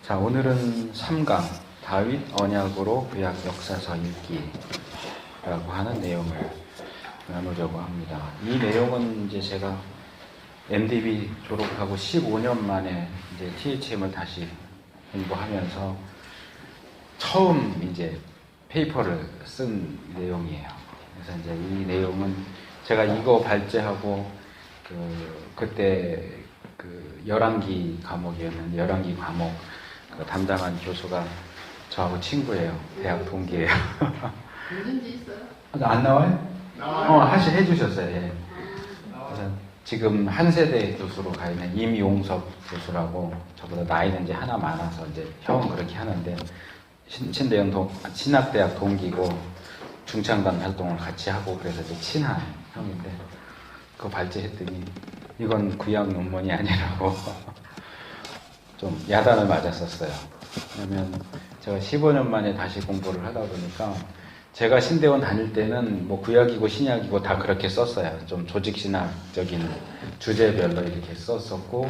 자, 오늘은 3강 다윗 언약으로 구약 역사서 읽기라고 하는 내용을 나누려고 합니다. 이 내용은 이제 제가 MDB 졸업하고 15년 만에 이제 THM을 다시 공부하면서 처음 이제 페이퍼를 쓴 내용이에요. 그래서 이제 이 내용은 제가 이거 발제하고 그때 열왕기 과목이었는데 열왕기 과목 담당한 교수가 저하고 친구예요. 대학 동기예요. 있는지 있어요? 안 나와요? 나와요. 해주셨어요. 예. 그래서 지금 한 세대 교수로 가 있는 임용섭 교수라고 저보다 나이는 이제 하나 많아서 이제 형 그렇게 하는데 신학대학 동기고 중창단 활동을 같이 하고 그래서 이제 친한 형인데 그거 발제했더니 이건 구약 논문이 아니라고 좀 야단을 맞았었어요. 왜냐면 제가 15년 만에 다시 공부를 하다 보니까 제가 신대원 다닐 때는 뭐 구약이고 신약이고 다 그렇게 썼어요. 좀 조직신학적인 주제별로 이렇게 썼었고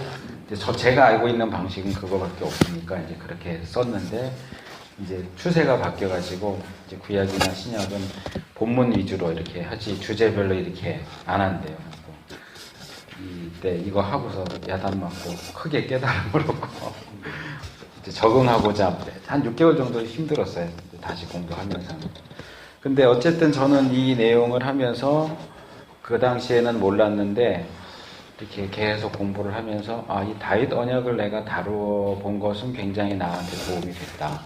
제가 알고 있는 방식은 그거밖에 없으니까 이제 그렇게 썼는데 이제 추세가 바뀌어가지고 이제 구약이나 신약은 본문 위주로 이렇게 하지 주제별로 이렇게 안 한대요. 이때 이거 하고서 야단 맞고 크게 깨달음을 얻고 이제 적응하고자 한 6개월 정도 힘들었어요. 다시 공부하면서. 근데 어쨌든 저는 이 내용을 하면서 그 당시에는 몰랐는데 이렇게 계속 공부를 하면서 이 다윗 언약을 내가 다뤄본 것은 굉장히 나한테 도움이 됐다.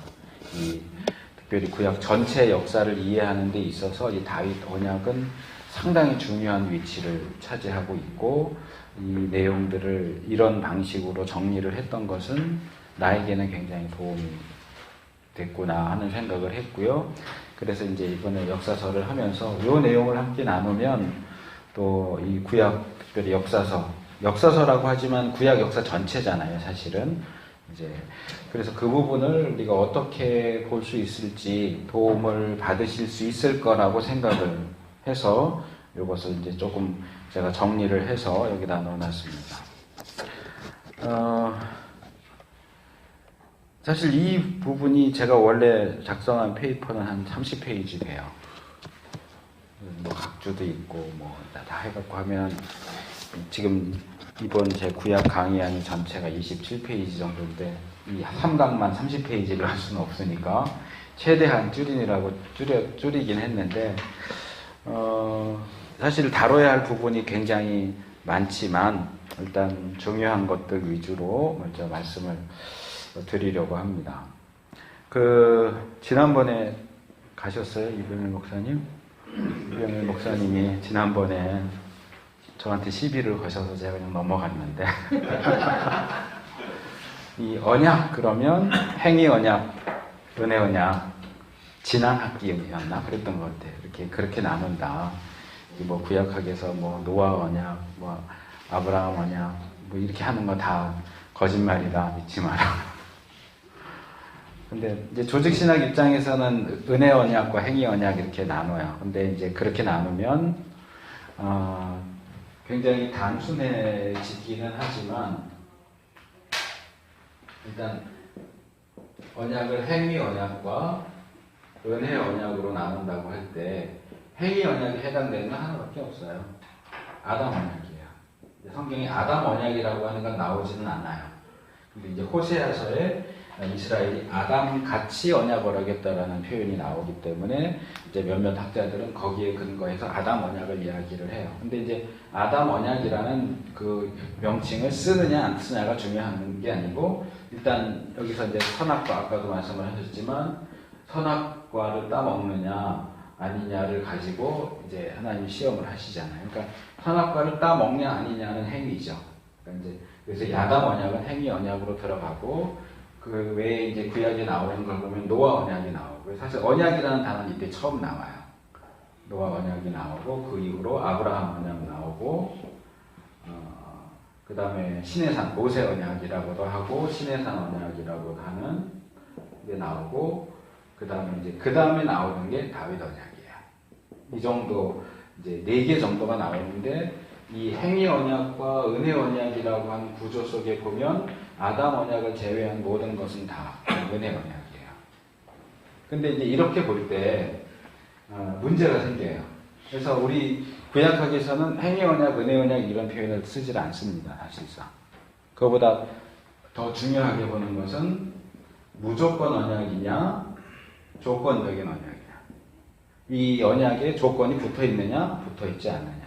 특별히 구약 전체 역사를 이해하는 데 있어서 이 다윗 언약은 상당히 중요한 위치를 차지하고 있고 이 내용들을 이런 방식으로 정리를 했던 것은 나에게는 굉장히 도움이 됐구나 하는 생각을 했고요. 그래서 이제 이번에 역사서를 하면서 이 내용을 함께 나누면 또 이 구약 특별히 역사서라고 하지만 구약 역사 전체잖아요, 사실은. 그래서 그 부분을 우리가 어떻게 볼 수 있을지 도움을 받으실 수 있을 거라고 생각을 해서 이것을 이제 조금 제가 정리를 해서 여기다 넣어놨습니다. 사실 이 부분이 제가 원래 작성한 페이퍼는 한 30페이지 돼요. 뭐 각주도 있고 뭐 다 해갖고 하면 지금 이번 제 구약 강의안이 전체가 27페이지 정도인데 이 3강만 30페이지를 할 수는 없으니까 최대한 줄이긴 했는데 사실 다뤄야 할 부분이 굉장히 많지만 일단 중요한 것들 위주로 먼저 말씀을 드리려고 합니다. 지난번에 가셨어요? 이병일 목사님? 이병일 목사님이 지난번에 저한테 시비를 거셔서 제가 그냥 넘어갔는데 이 언약 그러면 행위 언약, 은혜 언약, 지난 학기였나 그랬던 것 같아요. 그렇게 나눈다. 뭐 구약학에서 뭐 노아 언약, 뭐 아브라함 언약, 뭐 이렇게 하는 거 다 거짓말이다 믿지 마라. 근데 이제 조직신학 입장에서는 은혜 언약과 행위 언약 이렇게 나눠요. 근데 이제 그렇게 나누면 굉장히 단순해지기는 하지만 일단 언약을 행위 언약과 은혜 언약으로 나눈다고 할 때 행위 언약에 해당되는 건 하나밖에 없어요. 아담 언약이에요. 성경에 아담 언약이라고 하는 건 나오지는 않아요. 근데 이제 호세아서에 이스라엘이 아담같이 언약을 어겼다라는 표현이 나오기 때문에 이제 몇몇 학자들은 거기에 근거해서 아담 언약을 이야기를 해요. 근데 이제 아담 언약이라는 그 명칭을 쓰느냐 안 쓰느냐가 중요한 게 아니고 일단 여기서 이제 선악과 아까도 말씀을 하셨지만 선악과를 따먹느냐 아니냐를 가지고 이제 하나님이 시험을 하시잖아요. 그러니까 선악과를 따먹냐 아니냐는 행위죠. 그러니까 이제 그래서 아담 언약은 행위 언약으로 들어가고 그 외에 이제 구약에 나오는 걸 보면 노아 언약이 나오고 사실 언약이라는 단어는 이때 처음 나와요. 노아 언약이 나오고 그 이후로 아브라함 언약 나오고 그 다음에 시내산 모세 언약이라고도 하고 시내산 언약이라고 하는 게 나오고 그 다음에 나오는 게 다윗 언약이에요. 이 정도 이제 4개 정도가 나오는데 이 행위 언약과 은혜 언약이라고 하는 구조 속에 보면 아담 언약을 제외한 모든 것은 다 은혜 언약이에요. 근데 이제 이렇게 볼 때 문제가 생겨요. 그래서 우리 구약학에서는 행위 언약, 은혜 언약 이런 표현을 쓰질 않습니다. 사실상. 그거보다 더 중요하게 보는 것은 무조건 언약이냐, 조건적인 언약이냐. 이 언약에 조건이 붙어 있느냐, 붙어 있지 않느냐.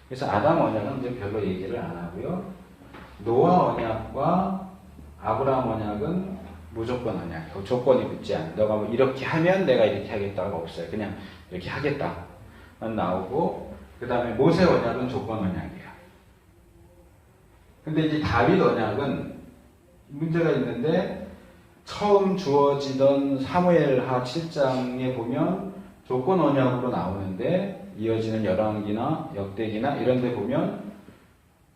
그래서 아담 언약은 이제 별로 얘기를 안 하고요. 노아 언약과 아브라함 언약은 무조건 언약이고 조건이 붙지 않아요. 너가 뭐 이렇게 하면 내가 이렇게 하겠다가 없어요. 그냥 이렇게 하겠다만 나오고, 그 다음에 모세 언약은 조건 언약이에요. 근데 이제 다윗 언약은 문제가 있는데, 처음 주어지던 사무엘하 7장에 보면 조건 언약으로 나오는데, 이어지는 열왕기나 역대기나 이런 데 보면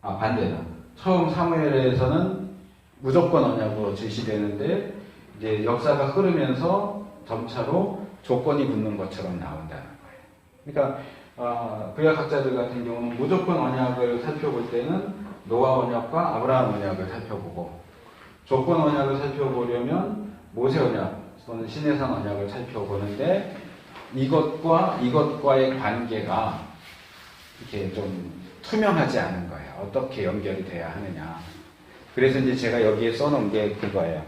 반대다. 처음 사무엘에서는 무조건 언약으로 제시되는데 이제 역사가 흐르면서 점차로 조건이 붙는 것처럼 나온다는 거예요. 그러니까 구약학자들 같은 경우는 무조건 언약을 살펴볼 때는 노아 언약과 아브라함 언약을 살펴보고, 조건 언약을 살펴보려면 모세 언약 또는 시내산 언약을 살펴보는데, 이것과의 관계가 이렇게 좀 투명하지 않은 거예요. 어떻게 연결이 돼야 하느냐. 그래서 이제 제가 여기에 써놓은 게 그거예요.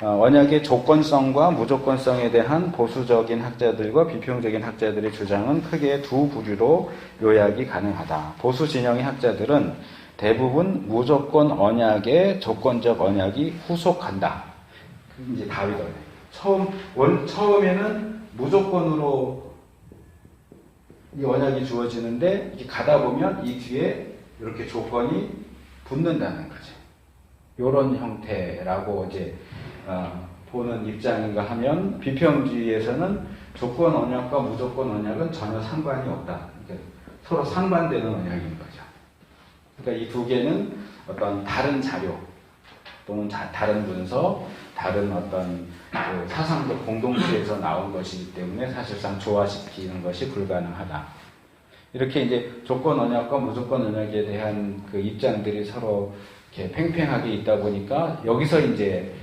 언약의 조건성과 무조건성에 대한 보수적인 학자들과 비평적인 학자들의 주장은 크게 두 부류로 요약이 가능하다. 보수 진영의 학자들은 대부분 무조건 언약에 조건적 언약이 후속한다. 이제 다윗 언약. 처음에는 무조건으로 이 언약이 주어지는데, 이렇게 가다 보면 이 뒤에 이렇게 조건이 붙는다는 거죠. 이런 형태라고 이제 보는 입장인가 하면, 비평주의에서는 조건 언약과 무조건 언약은 전혀 상관이 없다. 그러니까 서로 상반되는 언약인 거죠. 그러니까 이 두 개는 어떤 다른 자료 또는 다른 문서, 다른 어떤 그 사상적 공동체에서 나온 것이기 때문에 사실상 조화시키는 것이 불가능하다. 이렇게 이제 조건 언약과 무조건 언약에 대한 그 입장들이 서로 이렇게 팽팽하게 있다 보니까 여기서 이제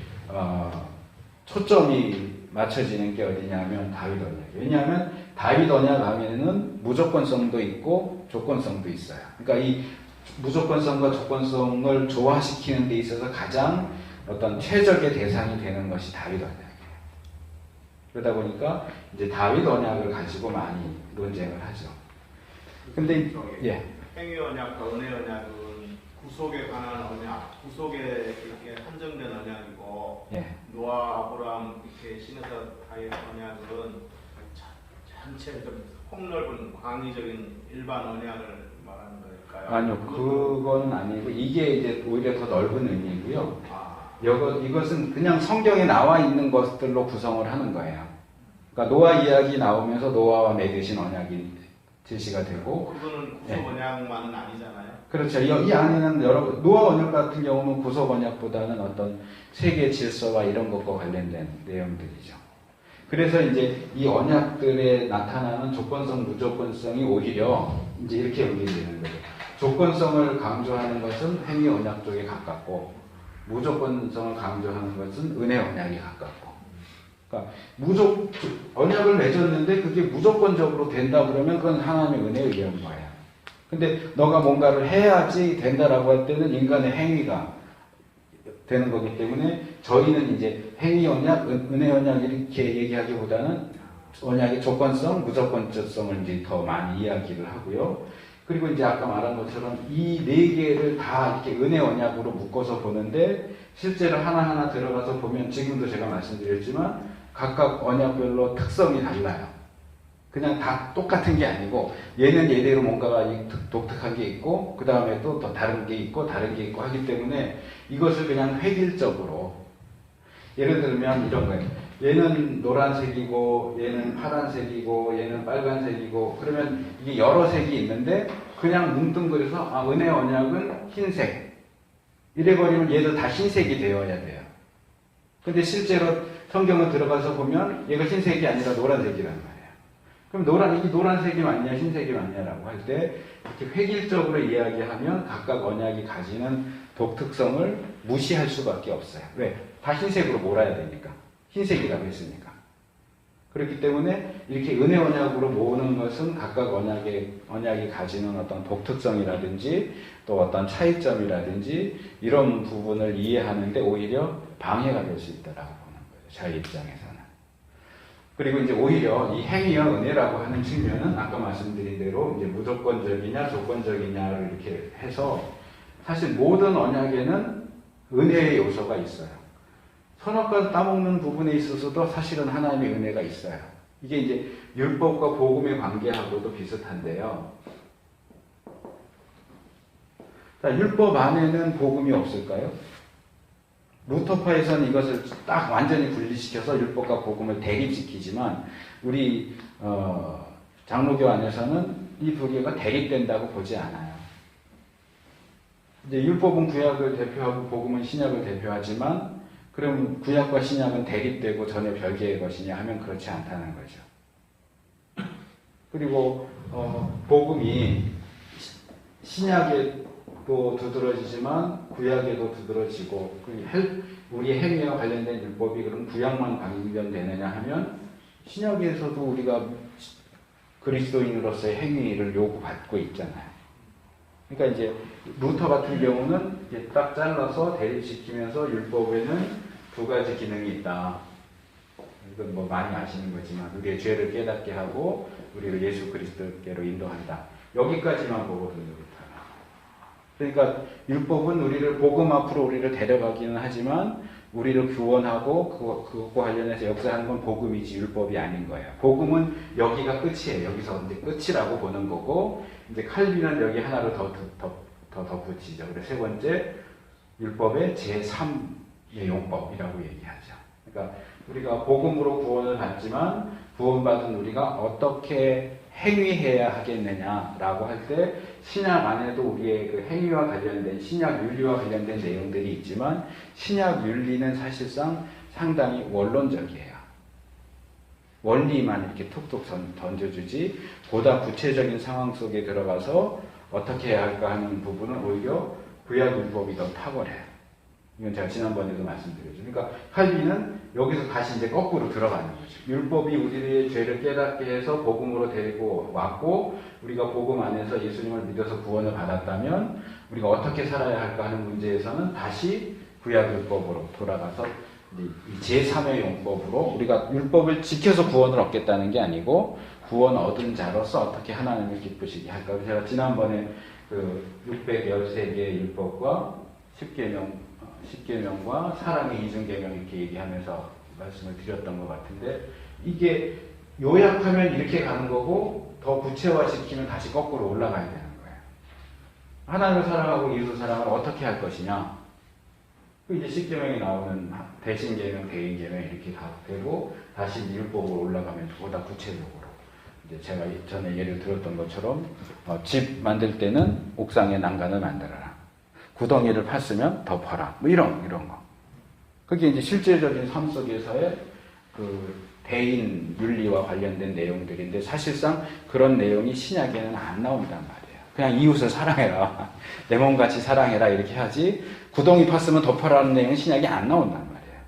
초점이 맞춰지는 게 어디냐면 다윗 언약. 왜냐하면 다윗 언약 안에는 무조건성도 있고 조건성도 있어요. 그러니까 이 무조건성과 조건성을 조화시키는 데 있어서 가장 어떤 최적의 대상이 되는 것이 다윗 언약이에요. 그러다 보니까 이제 다윗 언약을 가지고 많이 논쟁을 하죠. 근데 예. 행위 언약과 은혜 언약은 구속에 관한 언약, 구속에 이렇게 한정된 언약이고, 예. 노아, 아브라함, 이렇게 신에서 다윗 언약은 전체 좀 폭넓은 광의적인 일반 언약을 말하는 걸까요? 아니요, 그건 아니고 이게 이제 오히려 더 넓은 의미고요. 이것은 그냥 성경에 나와 있는 것들로 구성을 하는 거예요. 그러니까 노아 이야기 나오면서 노아와 맺으신 언약이 제시가 되고, 그거는 구속 언약만은 아니잖아요. 그렇죠. 이 안에는 노아 언약 같은 경우는 구속 언약보다는 어떤 세계 질서와 이런 것과 관련된 내용들이죠. 그래서 이제 이 언약들에 나타나는 조건성, 무조건성이 오히려 이제 이렇게 연결되는 거예요. 조건성을 강조하는 것은 행위 언약 쪽에 가깝고, 무조건성을 강조하는 것은 은혜 언약에 가깝고. 그러니까 언약을 맺었는데 그게 무조건적으로 된다 그러면 그건 하나님의 은혜에 의한 거예요. 근데 너가 뭔가를 해야지 된다라고 할 때는 인간의 행위가 되는 거기 때문에, 저희는 이제 행위 언약, 은혜 언약 이렇게 얘기하기보다는 언약의 조건성, 무조건성을 이제 더 많이 이야기를 하고요. 그리고 이제 아까 말한 것처럼 이 네 개를 다 이렇게 은혜 언약으로 묶어서 보는데, 실제로 하나하나 들어가서 보면 지금도 제가 말씀드렸지만 각각 언약별로 특성이 달라요. 그냥 다 똑같은 게 아니고, 얘는 얘대로 뭔가가 독특한 게 있고, 그 다음에 또 더 다른 게 있고, 다른 게 있고 하기 때문에 이것을 그냥 획일적으로, 예를 들면 이런 거예요. 얘는 노란색이고, 얘는 파란색이고, 얘는 빨간색이고, 그러면 이게 여러 색이 있는데, 그냥 뭉뚱그려서, 은혜 언약은 흰색. 이래버리면 얘도 다 흰색이 되어야 돼요. 근데 실제로 성경을 들어가서 보면 얘가 흰색이 아니라 노란색이란 말이에요. 그럼 이게 노란색이 맞냐, 흰색이 맞냐라고 할 때 이렇게 획일적으로 이야기하면 각각 언약이 가지는 독특성을 무시할 수밖에 없어요. 왜? 다 흰색으로 몰아야 되니까. 흰색이라고 했으니까. 그렇기 때문에 이렇게 은혜 언약으로 모으는 것은 각각 언약이 가지는 어떤 독특성이라든지 또 어떤 차이점이라든지 이런 부분을 이해하는데 오히려 방해가 될 수 있다라고 보는 거예요. 저희 입장에서는. 그리고 이제 오히려 이 행위와 은혜라고 하는 측면은 아까 말씀드린 대로 이제 무조건적이냐 조건적이냐를 이렇게 해서 사실 모든 언약에는 은혜의 요소가 있어요. 선악과 따먹는 부분에 있어서도 사실은 하나님의 은혜가 있어요. 이게 이제 율법과 복음의 관계하고도 비슷한데요. 자, 율법 안에는 복음이 없을까요? 루터파에서는 이것을 딱 완전히 분리시켜서 율법과 복음을 대립시키지만 우리 장로교 안에서는 이 두 개가 대립된다고 보지 않아요. 이제 율법은 구약을 대표하고 복음은 신약을 대표하지만 그럼 구약과 신약은 대립되고 전혀 별개의 것이냐 하면 그렇지 않다는 거죠. 그리고 복음이 신약에도 두드러지지만 구약에도 두드러지고 우리 행위와 관련된 율법이 그럼 구약만 관련되느냐 하면 신약에서도 우리가 그리스도인으로서의 행위를 요구받고 있잖아요. 그러니까 이제 루터 같은 경우는 이제 딱 잘라서 대립시키면서 율법에는 두 가지 기능이 있다. 이건 뭐 많이 아시는 거지만 우리의 죄를 깨닫게 하고 우리를 예수 그리스도께로 인도한다. 여기까지만 보거든요. 그러니까 율법은 우리를 복음 앞으로 우리를 데려가기는 하지만 우리를 구원하고 그것과 관련해서 역사하는 건 복음이지 율법이 아닌 거예요. 복음은 여기가 끝이에요. 여기서 이제 끝이라고 보는 거고 이제 칼빈은 여기 하나를 더 덧붙이죠. 그래서 세 번째 율법의 제3의 용법이라고 얘기하죠. 그러니까 우리가 복음으로 구원을 받지만 구원받은 우리가 어떻게 행위해야 하겠느냐라고 할 때 신약 안에도 우리의 그 행위와 관련된 신약 윤리와 관련된 내용들이 있지만 신약 윤리는 사실상 상당히 원론적이에요. 원리만 이렇게 툭툭 던져주지 보다 구체적인 상황 속에 들어가서 어떻게 해야 할까 하는 부분은 오히려 구약 율법이 더 탁월해요. 이건 제가 지난번에도 말씀드렸죠. 그러니까 칼빈은 여기서 다시 이제 거꾸로 들어가는 거죠. 율법이 우리의 죄를 깨닫게 해서 복음으로 데리고 왔고 우리가 복음 안에서 예수님을 믿어서 구원을 받았다면 우리가 어떻게 살아야 할까 하는 문제에서는 다시 구약 율법으로 돌아가서 이 제3의 용법으로 우리가 율법을 지켜서 구원을 얻겠다는 게 아니고 구원 얻은 자로서 어떻게 하나님을 기쁘시게 할까. 제가 지난번에 그 613개의 율법과 10계명과 사랑의 이중계명 이렇게 얘기하면서 말씀을 드렸던 것 같은데 이게 요약하면 이렇게 가는 거고 더 구체화시키면 다시 거꾸로 올라가야 되는 거예요. 하나님을 사랑하고 이웃을 사랑을 어떻게 할 것이냐. 이제 10계명이 나오는 대신계명, 대인계명 이렇게 다 되고 다시 율법으로 올라가면 보다 구체적으로 이제 제가 전에 예를 들었던 것처럼 집 만들 때는 옥상에 난간을 만들어라. 구덩이를 팠으면 덮어라. 뭐 이런 거. 그게 이제 실제적인 삶 속에서의 그 대인 윤리와 관련된 내용들인데 사실상 그런 내용이 신약에는 안 나온단 말이에요. 그냥 이웃을 사랑해라. 내 몸같이 사랑해라. 이렇게 하지. 구덩이 팠으면 덮어라는 내용은 신약에 안 나온단 말이에요.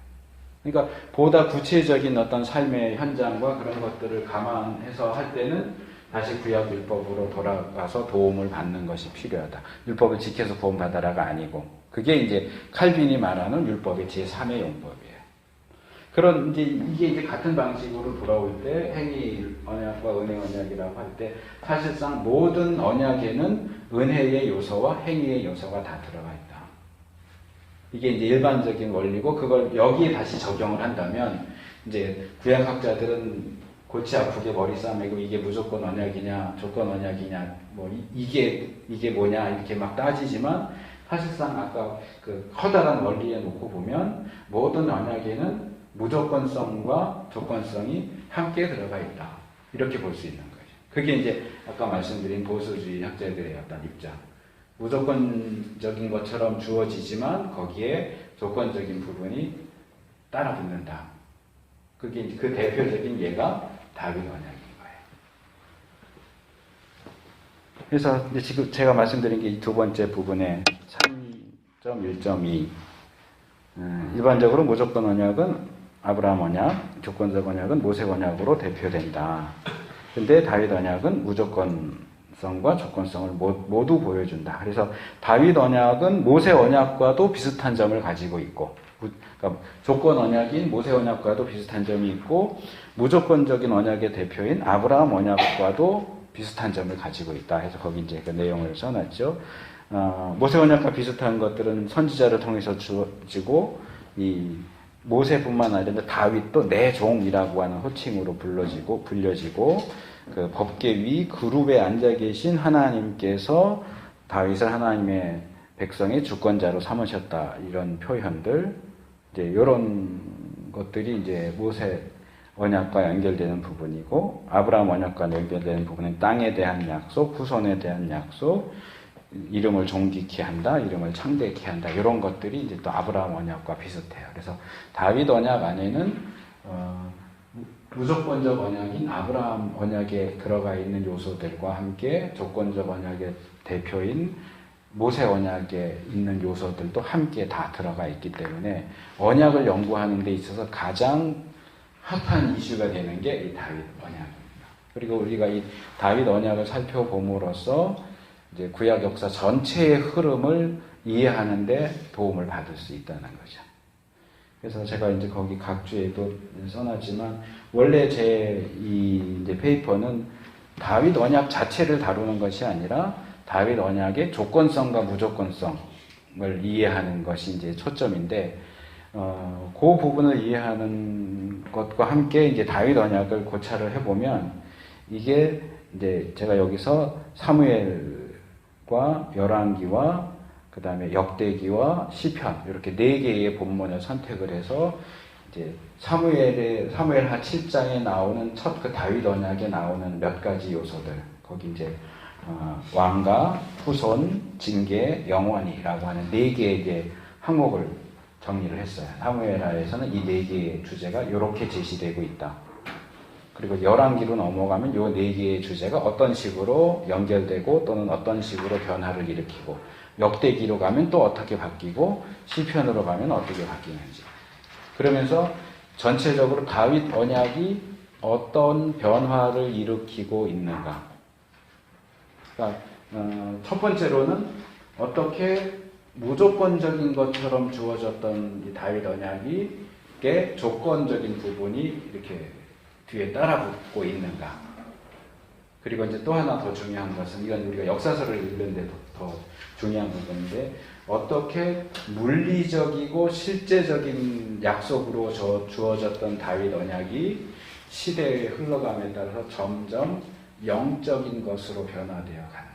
그러니까 보다 구체적인 어떤 삶의 현장과 그런 것들을 감안해서 할 때는 다시 구약 율법으로 돌아가서 도움을 받는 것이 필요하다. 율법을 지켜서 구원받아라가 아니고 그게 이제 칼빈이 말하는 율법의 제3의 용법이에요. 그런 이게 이제 같은 방식으로 돌아올 때 행위 언약과 은혜 언약이라고 할 때 사실상 모든 언약에는 은혜의 요소와 행위의 요소가 다 들어가 있다. 이게 이제 일반적인 원리고 그걸 여기에 다시 적용을 한다면 이제 구약학자들은 골치 아프게 머리 싸매고 이게 무조건 언약이냐 조건 언약이냐 뭐 이게 뭐냐 이렇게 막 따지지만 사실상 아까 그 커다란 원리에 놓고 보면 모든 언약에는 무조건성과 조건성이 함께 들어가 있다 이렇게 볼 수 있는 거죠. 그게 이제 아까 말씀드린 보수주의 학자들의 어떤 입장. 무조건적인 것처럼 주어지지만 거기에 조건적인 부분이 따라 붙는다. 그게 이제 그 대표적인 예가 다윗 언약인 거예요. 그래서 이제 지금 제가 말씀드린 게 이 두 번째 부분에 3.1.2 일반적으로 무조건 언약은 아브라함 언약, 조건적 언약은 모세 언약으로 대표된다. 근데 다윗 언약은 무조건성과 조건성을 모두 보여준다. 그래서 다윗 언약은 모세 언약과도 비슷한 점을 가지고 있고, 그러니까 조건 언약인 모세 언약과도 비슷한 점이 있고, 무조건적인 언약의 대표인 아브라함 언약과도 비슷한 점을 가지고 있다 해서 거기 이제 그 내용을 써놨죠. 모세 언약과 비슷한 것들은 선지자를 통해서 주어지고, 이 모세뿐만 아니라 다윗도 내 종이라고 하는 호칭으로 불려지고 그 법계 위 그룹에 앉아 계신 하나님께서 다윗을 하나님의 백성의 주권자로 삼으셨다, 이런 표현들, 이제 이런 것들이 이제 모세 언약과 연결되는 부분이고, 아브라함 언약과 연결되는 부분은 땅에 대한 약속, 후손에 대한 약속, 이름을 존귀케 한다, 이름을 창대케 한다, 이런 것들이 이제 또 아브라함 언약과 비슷해요. 그래서 다윗 언약 안에는 무조건적 언약인 아브라함 언약에 들어가 있는 요소들과 함께 조건적 언약의 대표인 모세 언약에 있는 요소들도 함께 다 들어가 있기 때문에 언약을 연구하는 데 있어서 가장 핫한 이슈가 되는 게 이 다윗 언약입니다. 그리고 우리가 이 다윗 언약을 살펴봄으로써 이제 구약 역사 전체의 흐름을 이해하는데 도움을 받을 수 있다는 거죠. 그래서 제가 이제 거기 각 주에도 써놨지만, 원래 제 이 이제 페이퍼는 다윗 언약 자체를 다루는 것이 아니라 다윗 언약의 조건성과 무조건성을 이해하는 것이 이제 초점인데, 그 부분을 이해하는 것과 함께 이제 다윗 언약을 고찰을 해보면, 이게 이제 제가 여기서 사무엘과 열왕기와 그 다음에 역대기와 시편, 이렇게 4개의 본문을 선택을 해서 이제 사무엘하 7장에 나오는 첫 그 다윗 언약에 나오는 몇 가지 요소들, 거기 이제 왕가, 후손, 징계, 영원이라고 하는 4개의 항목을 정리를 했어요. 사무엘하에서는 이 4개의 주제가 이렇게 제시되고 있다. 그리고 열왕기로 넘어가면 이 4개의 주제가 어떤 식으로 연결되고 또는 어떤 식으로 변화를 일으키고, 역대기로 가면 또 어떻게 바뀌고, 시편으로 가면 어떻게 바뀌는지. 그러면서 전체적으로 다윗 언약이 어떤 변화를 일으키고 있는가. 그러니까 첫 번째로는 어떻게 무조건적인 것처럼 주어졌던 이 다윗 언약이 조건적인 부분이 이렇게 뒤에 따라붙고 있는가. 그리고 이제 또 하나 더 중요한 것은, 이건 우리가 역사서를 읽는데 더 중요한 부분인데, 어떻게 물리적이고 실제적인 약속으로 주어졌던 다윗 언약이 시대에 흘러감에 따라서 점점 영적인 것으로 변화되어 가는가.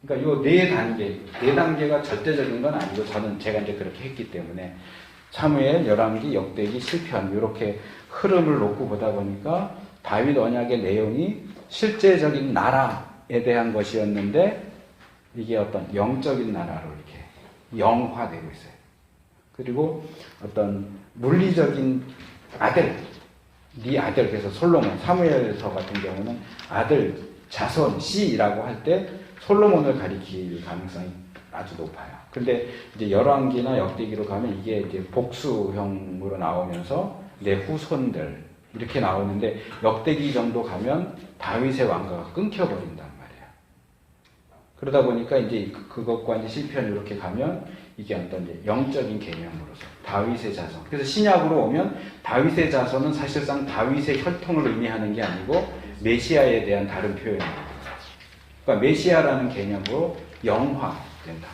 그러니까 요 4단계가 절대적인 건 아니고, 제가 이제 그렇게 했기 때문에 사무엘, 열왕기, 역대기, 시편, 이렇게 흐름을 놓고 보다 보니까 다윗 언약의 내용이 실제적인 나라에 대한 것이었는데, 이게 어떤 영적인 나라로 이렇게 영화되고 있어요. 그리고 어떤 물리적인 아들, 네 아들, 그래서 솔로몬, 사무엘서 같은 경우는 아들, 자손, 씨라고 할 때 솔로몬을 가리킬 가능성이 아주 높아요. 근데 이제 열왕기나 역대기로 가면 이게 이제 복수형으로 나오면서 내 후손들 이렇게 나오는데, 역대기 정도 가면 다윗의 왕가가 끊겨버린단 말이에요. 그러다 보니까 이제 그것과 이제 시편 이렇게 가면 이게 어떤 이제 영적인 개념으로서 다윗의 자손. 그래서 신약으로 오면 다윗의 자손은 사실상 다윗의 혈통을 의미하는 게 아니고 메시아에 대한 다른 표현입니다. 그러니까 메시아라는 개념으로 영화된다.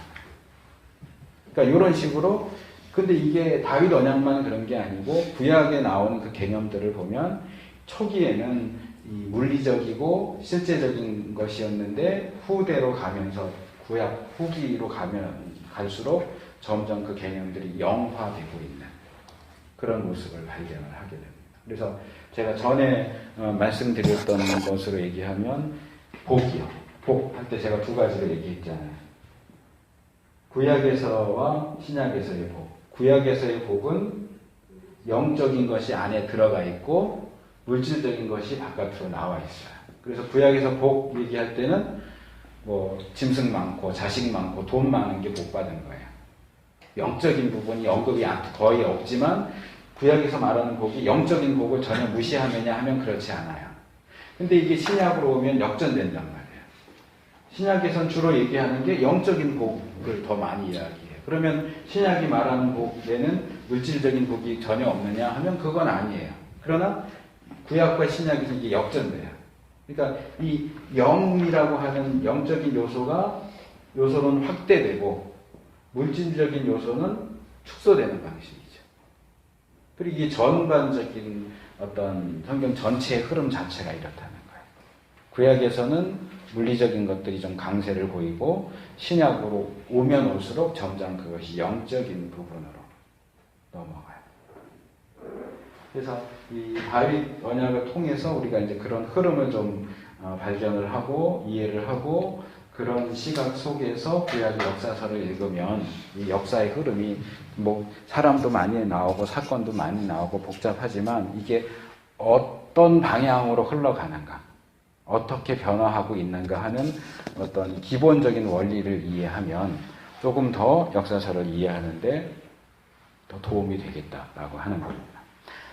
그러니까 이런 식으로. 근데 이게 다윗 언약만 그런 게 아니고 구약에 나오는 그 개념들을 보면 초기에는 이 물리적이고 실제적인 것이었는데, 후대로 가면서 구약 후기로 갈수록 점점 그 개념들이 영화되고 있는 그런 모습을 발견을 하게 됩니다. 그래서 제가 전에 말씀드렸던 것으로 얘기하면 복이요. 복 할 때 제가 2가지를 얘기했잖아요. 구약에서와 신약에서의 복. 구약에서의 복은 영적인 것이 안에 들어가 있고 물질적인 것이 바깥으로 나와 있어요. 그래서 구약에서 복 얘기할 때는 뭐 짐승 많고 자식 많고 돈 많은 게 복 받은 거예요. 영적인 부분이 언급이 거의 없지만 구약에서 말하는 복이 영적인 복을 전혀 무시하느냐 하면 그렇지 않아요. 근데 이게 신약으로 오면 역전된단 말이에요. 신약에선 주로 얘기하는 게 영적인 복을 더 많이 이야기해요. 그러면 신약이 말하는 복에는 물질적인 복이 전혀 없느냐 하면 그건 아니에요. 그러나 구약과 신약에서 이게 역전돼요. 그러니까 이 영이라고 하는 영적인 요소는 확대되고 물질적인 요소는 축소되는 방식이죠. 그리고 이게 전반적인 어떤 성경 전체의 흐름 자체가 이렇다는 거예요. 구약에서는 물리적인 것들이 좀 강세를 보이고 신약으로 오면 올수록 점점 그것이 영적인 부분으로 넘어가요. 그래서 이 다윗 언약을 통해서 우리가 이제 그런 흐름을 좀 발견을 하고 이해를 하고 그런 시각 속에서 구약의 역사서를 읽으면 이 역사의 흐름이 뭐 사람도 많이 나오고 사건도 많이 나오고 복잡하지만 이게 어떤 방향으로 흘러가는가, 어떻게 변화하고 있는가 하는 어떤 기본적인 원리를 이해하면 조금 더 역사서를 이해하는데 더 도움이 되겠다라고 하는 겁니다.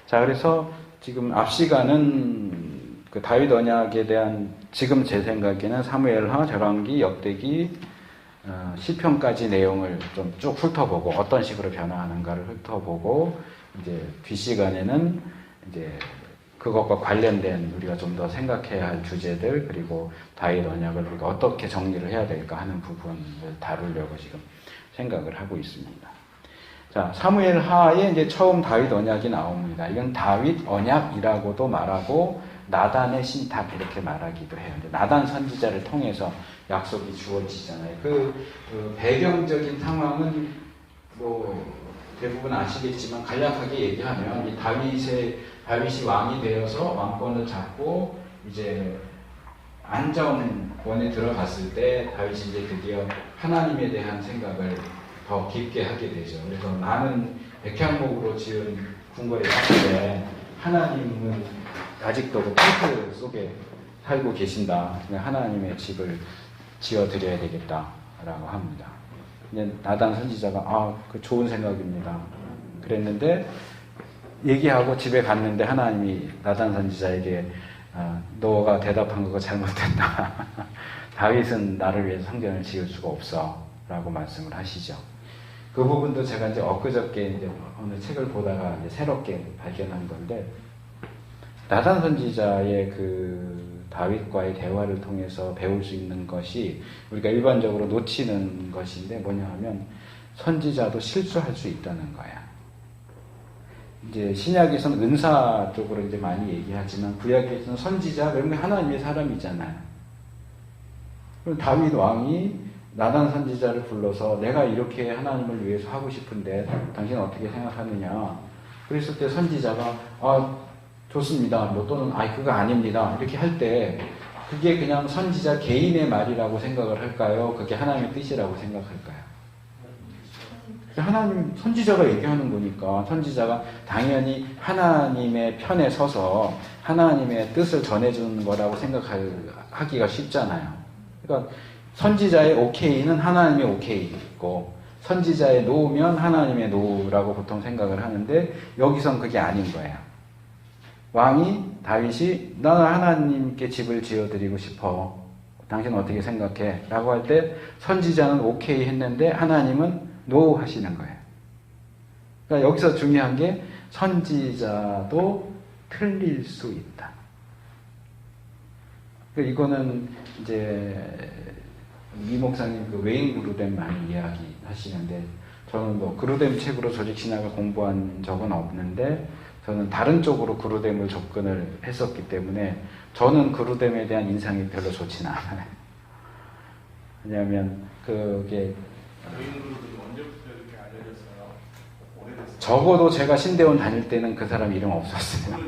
자, 그래서 지금 앞 시간은 그 다윗 언약에 대한 지금 제 생각에는 사무엘하, 열왕기, 역대기, 시편까지 내용을 좀 쭉 훑어보고 어떤 식으로 변화하는가를 훑어보고 이제 뒷시간에는 이제 그것과 관련된 우리가 좀 더 생각해야 할 주제들 그리고 다윗 언약을 우리가 어떻게 정리를 해야 될까 하는 부분을 다루려고 지금 생각을 하고 있습니다. 자, 사무엘하에 이제 처음 다윗 언약이 나옵니다. 이건 다윗 언약이라고도 말하고 나단의 신탁 이렇게 말하기도 해요. 나단 선지자를 통해서 약속이 주어지잖아요. 그 배경적인 상황은 뭐 대부분 아시겠지만 간략하게 얘기하면 이 다윗이 왕이 되어서 왕권을 잡고 이제 안정권에 들어갔을 때 다윗이 이제 드디어 하나님에 대한 생각을 더 깊게 하게 되죠. 그래서 나는 백향목으로 지은 궁궐에 갔는데 하나님은 아직도 그 탱크 속에 살고 계신다. 하나님의 집을 지어드려야 되겠다라고 합니다. 근데 나단 선지자가 그 좋은 생각입니다. 그랬는데 얘기하고 집에 갔는데 하나님이 나단 선지자에게 너가 대답한 거가 잘못됐다. 다윗은 나를 위해서 성전을 지을 수가 없어라고 말씀을 하시죠. 그 부분도 제가 이제 엊그저께 이제 어느 책을 보다가 이제 새롭게 발견한 건데 나단 선지자의 그 다윗과의 대화를 통해서 배울 수 있는 것이 우리가 일반적으로 놓치는 것인데 뭐냐 하면 선지자도 실수할 수 있다는 거야. 이제 신약에서는 은사 쪽으로 이제 많이 얘기하지만 구약에서는 선지자, 그러면 하나님의 사람이잖아요. 그럼 다윗 왕이 나단 선지자를 불러서 내가 이렇게 하나님을 위해서 하고 싶은데 당신은 어떻게 생각하느냐. 그랬을 때 선지자가 좋습니다. 뭐 또는 그거 아닙니다. 이렇게 할 때 그게 그냥 선지자 개인의 말이라고 생각을 할까요? 그게 하나님의 뜻이라고 생각할까요? 하나님 선지자가 얘기하는 거니까 선지자가 당연히 하나님의 편에 서서 하나님의 뜻을 전해주는 거라고 생각하기가 쉽잖아요. 그러니까 선지자의 오케이는 하나님의 오케이고 선지자의 노면 하나님의 노라고 보통 생각을 하는데 여기선 그게 아닌 거예요. 다윗이 나는 하나님께 집을 지어드리고 싶어. 당신은 어떻게 생각해? 라고 할 때 선지자는 오케이 했는데 하나님은 노 하시는 거예요. 그러니까 여기서 중요한 게 선지자도 틀릴 수 있다. 이거는 이제 이 목사님 그 웨인 그루뎀 많이 이야기하시는데 저는 뭐 그루뎀 책으로 조직신학을 공부한 적은 없는데 저는 다른 쪽으로 그루뎀을 접근을 했었기 때문에 저는 그루뎀에 대한 인상이 별로 좋지는 않아요. 왜냐하면 그게 언제부터 이렇게 알려졌어요? 오래됐어요. 적어도 제가 신대원 다닐 때는 그 사람 이름 없었어요.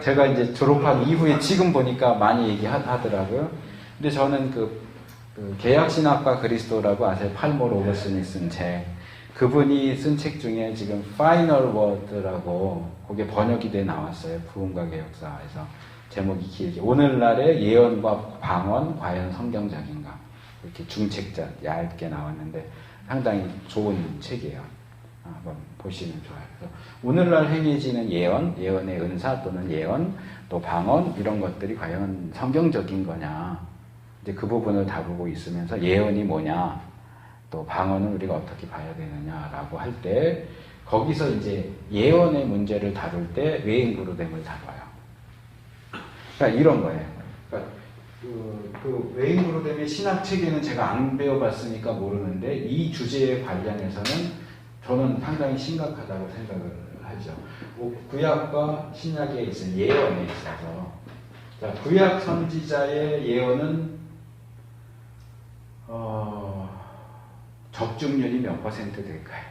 제가 이제 졸업한 이후에 지금 보니까 많이 얘기하더라고요. 근데 저는 그 계약신학과 그리스도라고 아세요? 팔모 로버슨이 쓴 책. 그분이 쓴 책 중에 지금 파이널 워드라고 그게 번역이 돼 나왔어요. 부흥과 개혁사에서. 제목이 길게 오늘날의 예언과 방언 과연 성경적인가 이렇게 중책자 얇게 나왔는데 상당히 좋은 책이에요. 한번 보시면 좋아요. 그래서 오늘날 행해지는 예언, 예언의 은사 또는 예언, 또 방언 이런 것들이 과연 성경적인 거냐 이제 그 부분을 다루고 있으면서 예언이 뭐냐 또 방언은 우리가 어떻게 봐야 되느냐라고 할 때 거기서 이제 예언의 문제를 다룰 때 외인구르됨을 다뤄요. 그러니까 이런 거예요. 그러니까 그 외인구르됨의 신학 체계는 제가 안 배워봤으니까 모르는데 이 주제에 관련해서는 저는 상당히 심각하다고 생각을 하죠. 구약과 신약에 있어서 예언에 있어서 자, 구약 선지자의 예언은 적중률이 몇 퍼센트 될까요?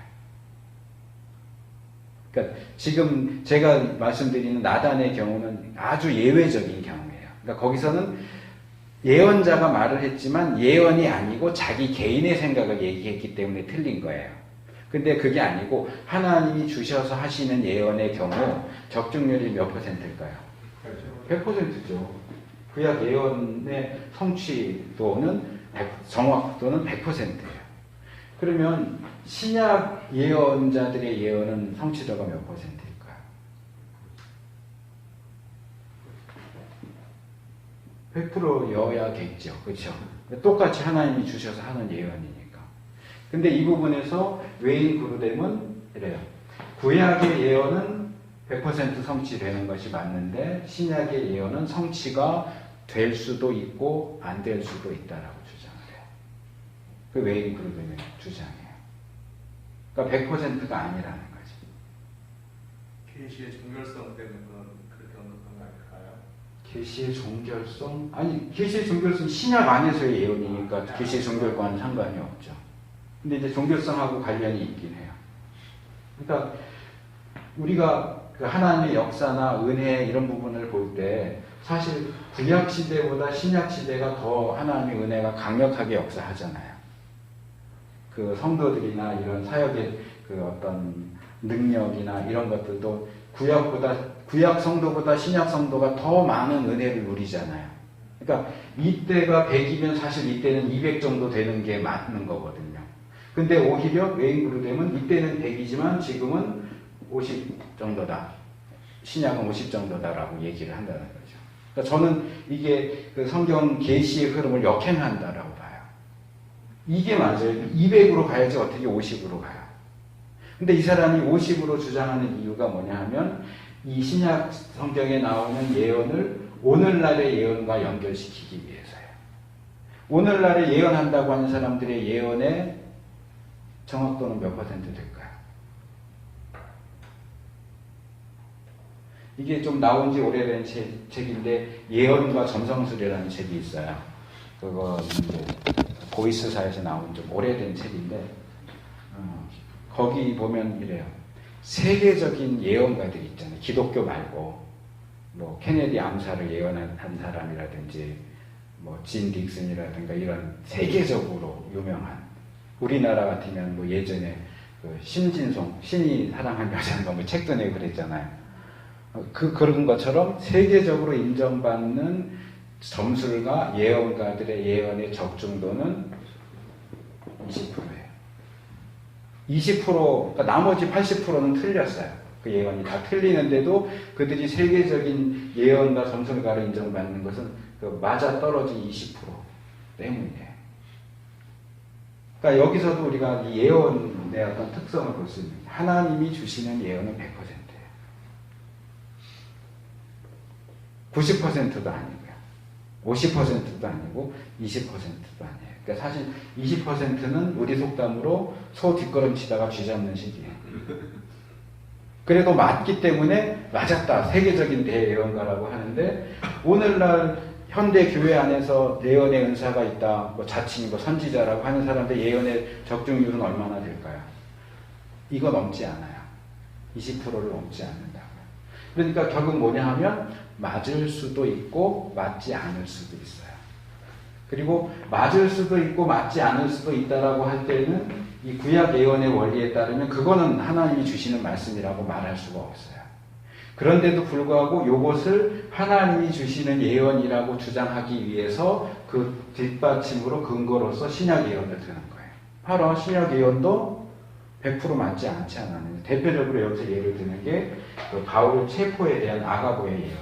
그러니까 지금 제가 말씀드리는 나단의 경우는 아주 예외적인 경우예요. 그러니까 거기서는 예언자가 말을 했지만 예언이 아니고 자기 개인의 생각을 얘기했기 때문에 틀린 거예요. 근데 그게 아니고 하나님이 주셔서 하시는 예언의 경우 적중률이 몇 퍼센트일까요? 100%죠. 구약 예언의 성취도는 정확도는 100%예요. 그러면 신약 예언자들의 예언은 성취도가 몇 퍼센트일까요? 100%여야겠죠. 그렇죠? 똑같이 하나님이 주셔서 하는 예언이니까. 근데 이 부분에서 외인구르됨은 이래요. 구약의 예언은 100% 성취되는 것이 맞는데 신약의 예언은 성취가 될 수도 있고 안 될 수도 있다라고 주장을 해요. 그 외인구르됨의 주장이에요. 그러니까 100%가 아니라는 거지. 계시의 종결성 때문에 그렇게 언급한 거 아닐까요? 계시의 종결성? 아니, 계시의 종결성 신약 안에서의 예언이니까 계시의 종결과는 상관이 없죠. 근데 이제 종결성하고 관련이 있긴 해요. 그러니까 우리가 그 하나님의 역사나 은혜 이런 부분을 볼 때 사실 구약 시대보다 신약 시대가 더 하나님의 은혜가 강력하게 역사하잖아요. 그 성도들이나 이런 사역의 그 어떤 능력이나 이런 것들도 구약 성도보다 신약 성도가 더 많은 은혜를 누리잖아요. 그러니까 이때가 100이면 사실 이때는 200 정도 되는 게 맞는 거거든요. 근데 오히려 외인구르됨은 이때는 100이지만 지금은 50 정도다. 신약은 50 정도다라고 얘기를 한다는 거죠. 그러니까 저는 이게 그 성경 계시의 흐름을 역행한다라고 봐요. 이게 맞아요. 200으로 가야지 어떻게 50으로 가요. 근데 이 사람이 50으로 주장하는 이유가 뭐냐 하면 이 신약 성경에 나오는 예언을 오늘날의 예언과 연결시키기 위해서예요. 오늘날에 예언한다고 하는 사람들의 예언의 정확도는 몇 퍼센트 될까요? 이게 좀 나온 지 오래된 책인데 예언과 점성술이라는 책이 있어요. 그거 이제 보이스사에서 나온 좀 오래된 책인데 거기 보면 이래요. 세계적인 예언가들 있잖아요. 기독교 말고 뭐 케네디 암살을 예언한 사람이라든지 뭐 진 딕슨이라든가 이런 세계적으로 유명한 우리나라 같으면 뭐 예전에 그 심진송 신이 사랑한 여자인가 뭐 책도 내고 그랬잖아요. 그런 것처럼 세계적으로 인정받는 점술가 예언가들의 예언의 적중도는 20%예요. 20%, 그러니까 나머지 80%는 틀렸어요. 그 예언이 다 틀리는데도 그들이 세계적인 예언가 점술가로 인정받는 것은 그 맞아 떨어진 20% 때문이에요. 그러니까 여기서도 우리가 이 예언의 어떤 특성을 볼 수 있는 하나님이 주시는 예언은 100%예요. 90%도 아니고요. 50%도 아니고 20%도 아니에요. 그러니까 사실 20%는 우리 속담으로 소 뒷걸음치다가 쥐 잡는 식이에요. 그래도 맞기 때문에 맞았다. 세계적인 대예언가라고 하는데 오늘날 현대 교회 안에서 예언의 은사가 있다. 뭐 자칭 선지자라고 하는 사람들 예언의 적중률은 얼마나 될까요? 이거 넘지 않아요. 20%를 넘지 않는다고요. 그러니까 결국 뭐냐 하면 맞을 수도 있고 맞지 않을 수도 있어요. 그리고 맞을 수도 있고 맞지 않을 수도 있다라고 할 때는 이 구약 예언의 원리에 따르면 그거는 하나님이 주시는 말씀이라고 말할 수가 없어요. 그런데도 불구하고 이것을 하나님이 주시는 예언이라고 주장하기 위해서 그 뒷받침으로 근거로서 신약 예언을 드는 거예요. 바로 신약 예언도 100% 맞지 않지 않았느냐. 대표적으로 여기서 예를 드는 게 그 바울 체포에 대한 아가보의 예언이에요.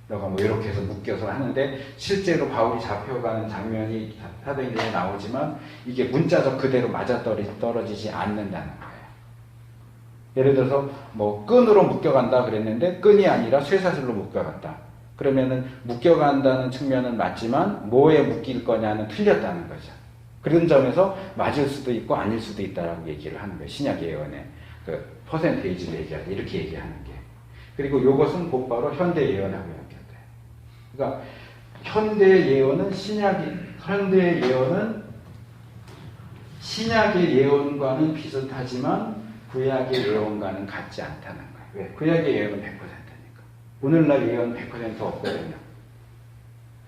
너가 뭐 이렇게 해서 묶여서 하는데 실제로 바울이 잡혀가는 장면이 사도행전에 나오지만 이게 문자적 그대로 맞아떨어지지 않는다는 거예요. 예를 들어서 뭐 끈으로 묶여간다 그랬는데 끈이 아니라 쇠사슬로 묶여간다. 그러면은 묶여간다는 측면은 맞지만 뭐에 묶일 거냐는 틀렸다는 거죠. 그런 점에서 맞을 수도 있고 아닐 수도 있다라고 얘기를 하는 거예요. 신약 예언의 그 퍼센테이지를 얘기할 때 이렇게 얘기하는 게. 그리고 이것은 곧바로 현대 예언하고 연결돼요. 그러니까 현대 예언은 신약의 예언과는 비슷하지만 구약의 예언과는 같지 않다는 거예요. 왜? 구약의 예언은 100%니까. 오늘날 예언 100% 없거든요.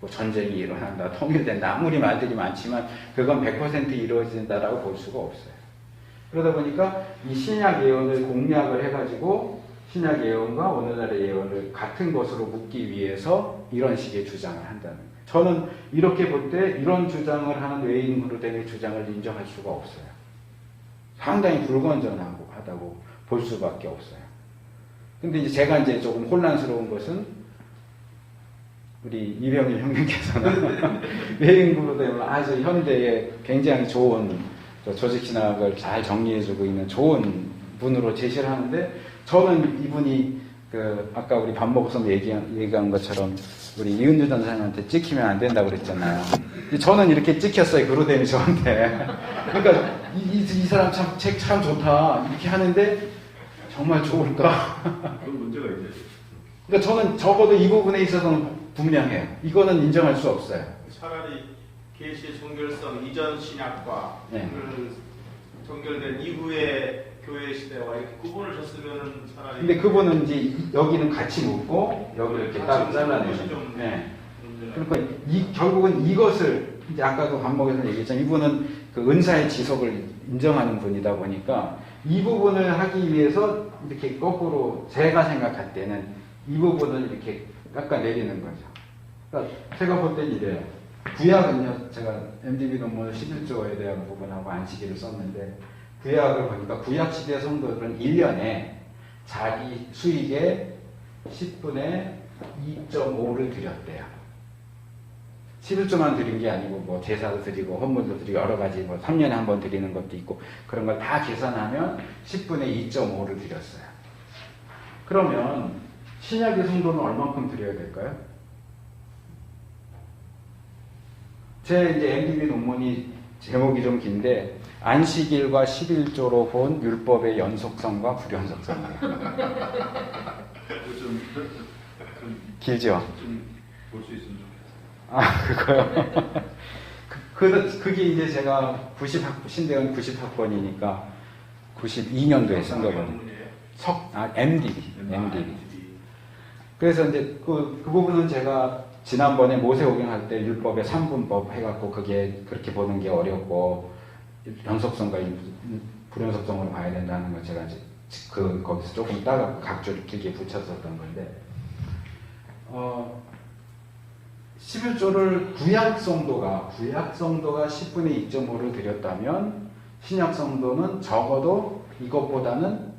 뭐 전쟁이 일어난다, 통일된다, 아무리 말들이 많지만 그건 100% 이루어진다라고 볼 수가 없어요. 그러다 보니까 이 신약 예언을 공략을 해가지고 신약 예언과 오늘날의 예언을 같은 것으로 묶기 위해서 이런 식의 주장을 한다는 거예요. 저는 이렇게 볼 때 이런 주장을 하는 외인 그루덴의 주장을 인정할 수가 없어요. 상당히 불건전하다고 볼 수밖에 없어요. 근데 이제 제가 이제 조금 혼란스러운 것은 우리 이병일 형님께서는 외인 그루덴을 아주 현대에 굉장히 좋은 조직 신학을 잘 정리해주고 있는 좋은 분으로 제시를 하는데 저는 이분이 그 아까 우리 밥 먹어서 얘기한 것처럼 우리 이은주 전사님한테 찍히면 안 된다고 그랬잖아요. 저는 이렇게 찍혔어요. 그루덴이 저한테. 그러니까 이 사람 책 참 좋다 이렇게 하는데 정말 좋을까? 그런 문제가 있네. 그러니까 저는 적어도 이 부분에 있어서는 분명해요. 이거는 인정할 수 없어요. 차라리 계시의 종결성 이전 신약과 네. 그 종결된 이후의 교회 시대와 이렇게 구분을 줬으면은 차라리. 근데 그분은 이제 여기는 같이 묶고 여기를 이렇게 따로 잘라내는. 좀 네. 문제가 그러니까 결국은 이것을 이제 아까도 밥 먹에서 얘기했지만 이분은 그 은사의 지속을 인정하는 분이다 보니까 이 부분을 하기 위해서 이렇게 거꾸로 제가 생각할 때는 이 부분을 이렇게 깎아내리는 거죠. 그러니까 제가 볼 때는 이래요. 구약은요, 제가 MDB 논문을 11조에 대한 부분하고 안식일을 썼는데 구약을 보니까 구약 시대 성도들은 1년에 자기 수익의 10분의 2.5를 드렸대요. 11조만 드린 게 아니고 뭐 제사도 드리고 헌물도 드리고 여러 가지 뭐 3년에 한 번 드리는 것도 있고 그런 걸 다 계산하면 10분의 2.5를 드렸어요. 그러면 신약의 성도는 얼만큼 드려야 될까요? 제 이제 MDB 논문이 제목이 좀 긴데 안식일과 11조로 본 율법의 연속성과 불연속성이에요. 좀 길죠? 볼 수 있으면 좋겠어요. 아, 그거요? 그게 이제 제가 신대원 90학번이니까 92년도에 쓴 거거든요. MDB. 그래서 이제 그 부분은 제가 지난번에 모세오경 할 때 율법의 3분법 해갖고 그게 그렇게 보는 게 어렵고 연속성과 불연속성으로 봐야 된다는 걸 제가 이제 거기서 조금 따가 각주를 길게 붙였었던 건데 11조를 구약 성도가 10분의 2.5를 드렸다면 신약 성도는 적어도 이것보다는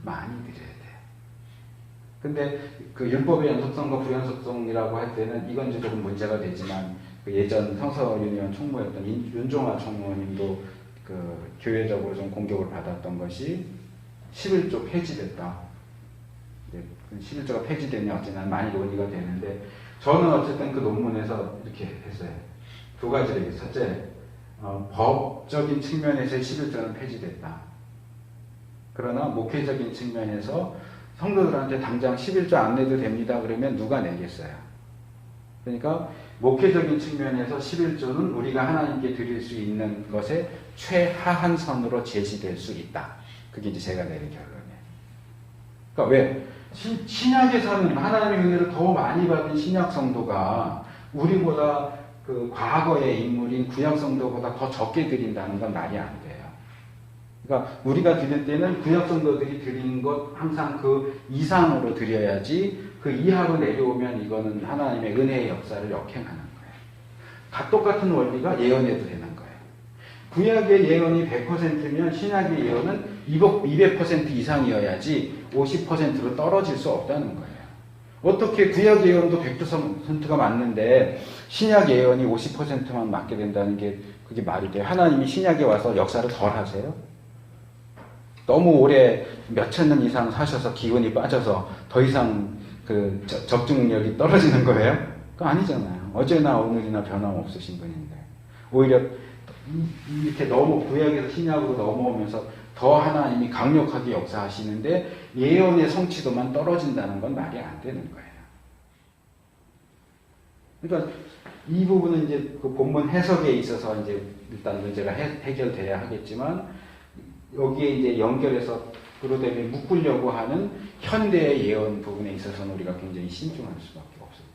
많이 드려야 돼요. 근데 그 율법의 연속성과 불연속성이라고 할 때는 이건 이제 조금 문제가 되지만 그 예전 성서윤회원 총무였던 윤종화 총무님도 그 교회적으로 좀 공격을 받았던 것이 11조 폐지됐다. 11조가 폐지되냐 어쩌냐 많이 논의가 되는데 저는 어쨌든 그 논문에서 이렇게 했어요. 두 가지를 얘기해요. 첫째, 법적인 측면에서 11조는 폐지됐다. 그러나 목회적인 측면에서 성도들한테 당장 11조 안 내도 됩니다. 그러면 누가 내겠어요? 그러니까 목회적인 측면에서 11조는 우리가 하나님께 드릴 수 있는 것의 최하한 선으로 제시될 수 있다. 그게 이제 제가 내린 결론이에요. 그러니까 왜? 신약에서는 하나님의 은혜를 더 많이 받은 신약 성도가 우리보다 그 과거의 인물인 구약 성도보다 더 적게 드린다는 건 말이 안 돼요. 그러니까 우리가 드릴 때는 구약 성도들이 드린 것 항상 그 이상으로 드려야지 그 이하로 내려오면 이거는 하나님의 은혜의 역사를 역행하는 거예요. 똑같은 원리가 예언에도 되는 거예요. 구약의 예언이 100%면 신약의 예언은 200% 이상이어야지 50%로 떨어질 수 없다는 거예요. 어떻게 구약 예언도 100%가 맞는데 신약 예언이 50%만 맞게 된다는 게 그게 말이 돼요? 하나님이 신약에 와서 역사를 덜 하세요? 너무 오래 몇천 년 이상 사셔서 기운이 빠져서 더 이상 그 적중력이 떨어지는 거예요? 그거 아니잖아요. 어제나 오늘이나 변함없으신 분인데 오히려 이렇게 너무 구약에서 신약으로 넘어오면서 더 하나님이 강력하게 역사하시는데 예언의 성취도만 떨어진다는 건 말이 안 되는 거예요. 그러니까 이 부분은 이제 그 본문 해석에 있어서 이제 일단 문제가 해결돼야 하겠지만 여기에 이제 연결해서 그로되게 묶으려고 하는 현대의 예언 부분에 있어서는 우리가 굉장히 신중할 수밖에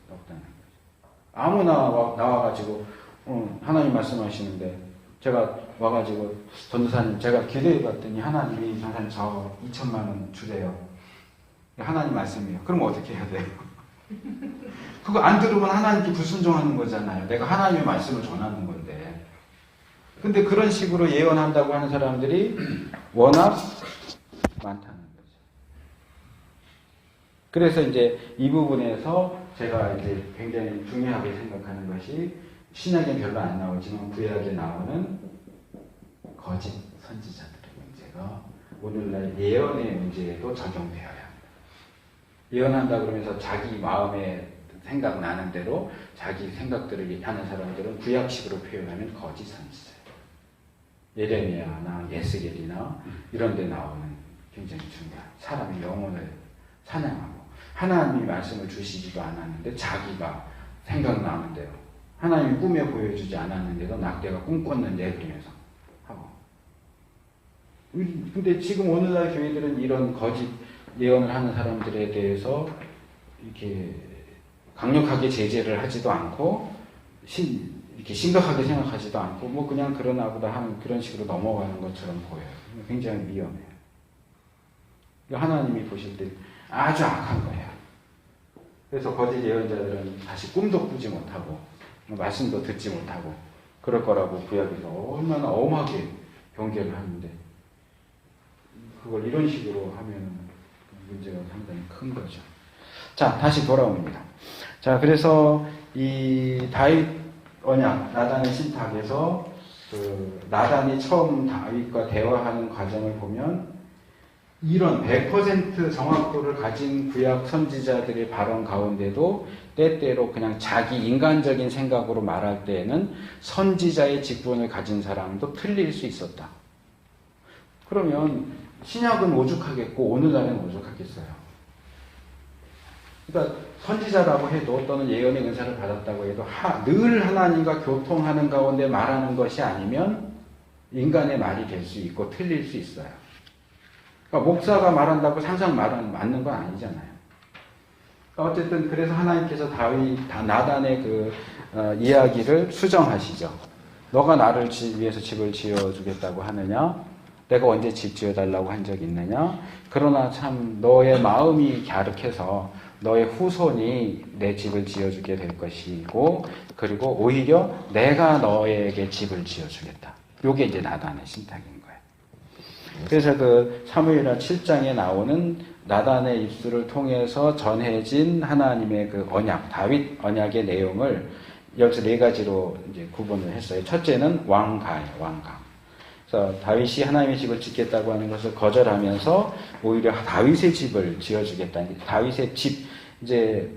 없다는 거죠. 아무나 나와가지고 하나님 말씀하시는데 제가 와가지고 전도사님 제가 기도해 봤더니 하나님이 전도사님 저 2천만 원 주래요. 하나님 말씀이에요. 그럼 어떻게 해야 돼요? 그거 안 들으면 하나님께 불순종하는 거잖아요. 내가 하나님의 말씀을 전하는 건데. 근데 그런 식으로 예언한다고 하는 사람들이 워낙 많다는 거죠. 그래서 이제 이 부분에서 제가 이제 굉장히 중요하게 생각하는 것이 신약엔 별로 안 나오지만 구약에 나오는 거짓 선지자들의 문제가 오늘날 예언의 문제에도 적용되어야 합니다. 예언한다 그러면서 자기 마음에 생각나는 대로 자기 생각들을 하는 사람들은 구약식으로 표현하면 거짓 선지자예요. 예레미야나 예스겔이나 이런 데 나오는 굉장히 중요한 사람의 영혼을 사냥하고 하나님이 말씀을 주시지도 않았는데 자기가 생각나는 대로 하나님이 꿈에 보여주지 않았는데도 내가 꿈꿨는데 그러면서 하고. 근데 지금 오늘날 교회들은 이런 거짓 예언을 하는 사람들에 대해서 이렇게 강력하게 제재를 하지도 않고 이렇게 심각하게 생각하지도 않고 뭐 그냥 그러나 보다 하는 그런 식으로 넘어가는 것처럼 보여요. 굉장히 위험해요. 하나님이 보실 때 아주 악한 거예요. 그래서 거짓 예언자들은 다시 꿈도 꾸지 못하고 말씀도 듣지 못하고 그럴 거라고 구약에서 얼마나 엄하게 경계를 하는데 그걸 이런 식으로 하면 문제가 상당히 큰 거죠. 자, 다시 돌아옵니다. 자, 그래서 이 다윗 언약, 나단의 신탁에서 그 나단이 처음 다윗과 대화하는 과정을 보면 이런 100% 정확도를 가진 구약 선지자들의 발언 가운데도 때때로 그냥 자기 인간적인 생각으로 말할 때에는 선지자의 직분을 가진 사람도 틀릴 수 있었다. 그러면 신약은 오죽하겠고 오늘날은 오죽하겠어요. 그러니까 선지자라고 해도 또는 예언의 은사를 받았다고 해도 늘 하나님과 교통하는 가운데 말하는 것이 아니면 인간의 말이 될 수 있고 틀릴 수 있어요. 그러니까 목사가 말한다고 항상 맞는 건 아니잖아요. 그러니까 어쨌든 그래서 하나님께서 나단의 그 이야기를 수정하시죠. 너가 나를 위해서 집을 지어주겠다고 하느냐? 내가 언제 집 지어달라고 한 적이 있느냐? 그러나 참 너의 마음이 갸륵해서 너의 후손이 내 집을 지어주게 될 것이고 그리고 오히려 내가 너에게 집을 지어주겠다. 요게 이제 나단의 신탁인 거예요. 그래서 그 사무엘하 7장에 나오는 나단의 입술을 통해서 전해진 하나님의 그 언약, 다윗 언약의 내용을 여기서 네 가지로 이제 구분을 했어요. 첫째는 왕가예요, 왕가. 그래서 다윗이 하나님의 집을 짓겠다고 하는 것을 거절하면서 오히려 다윗의 집을 지어주겠다. 다윗의 집, 이제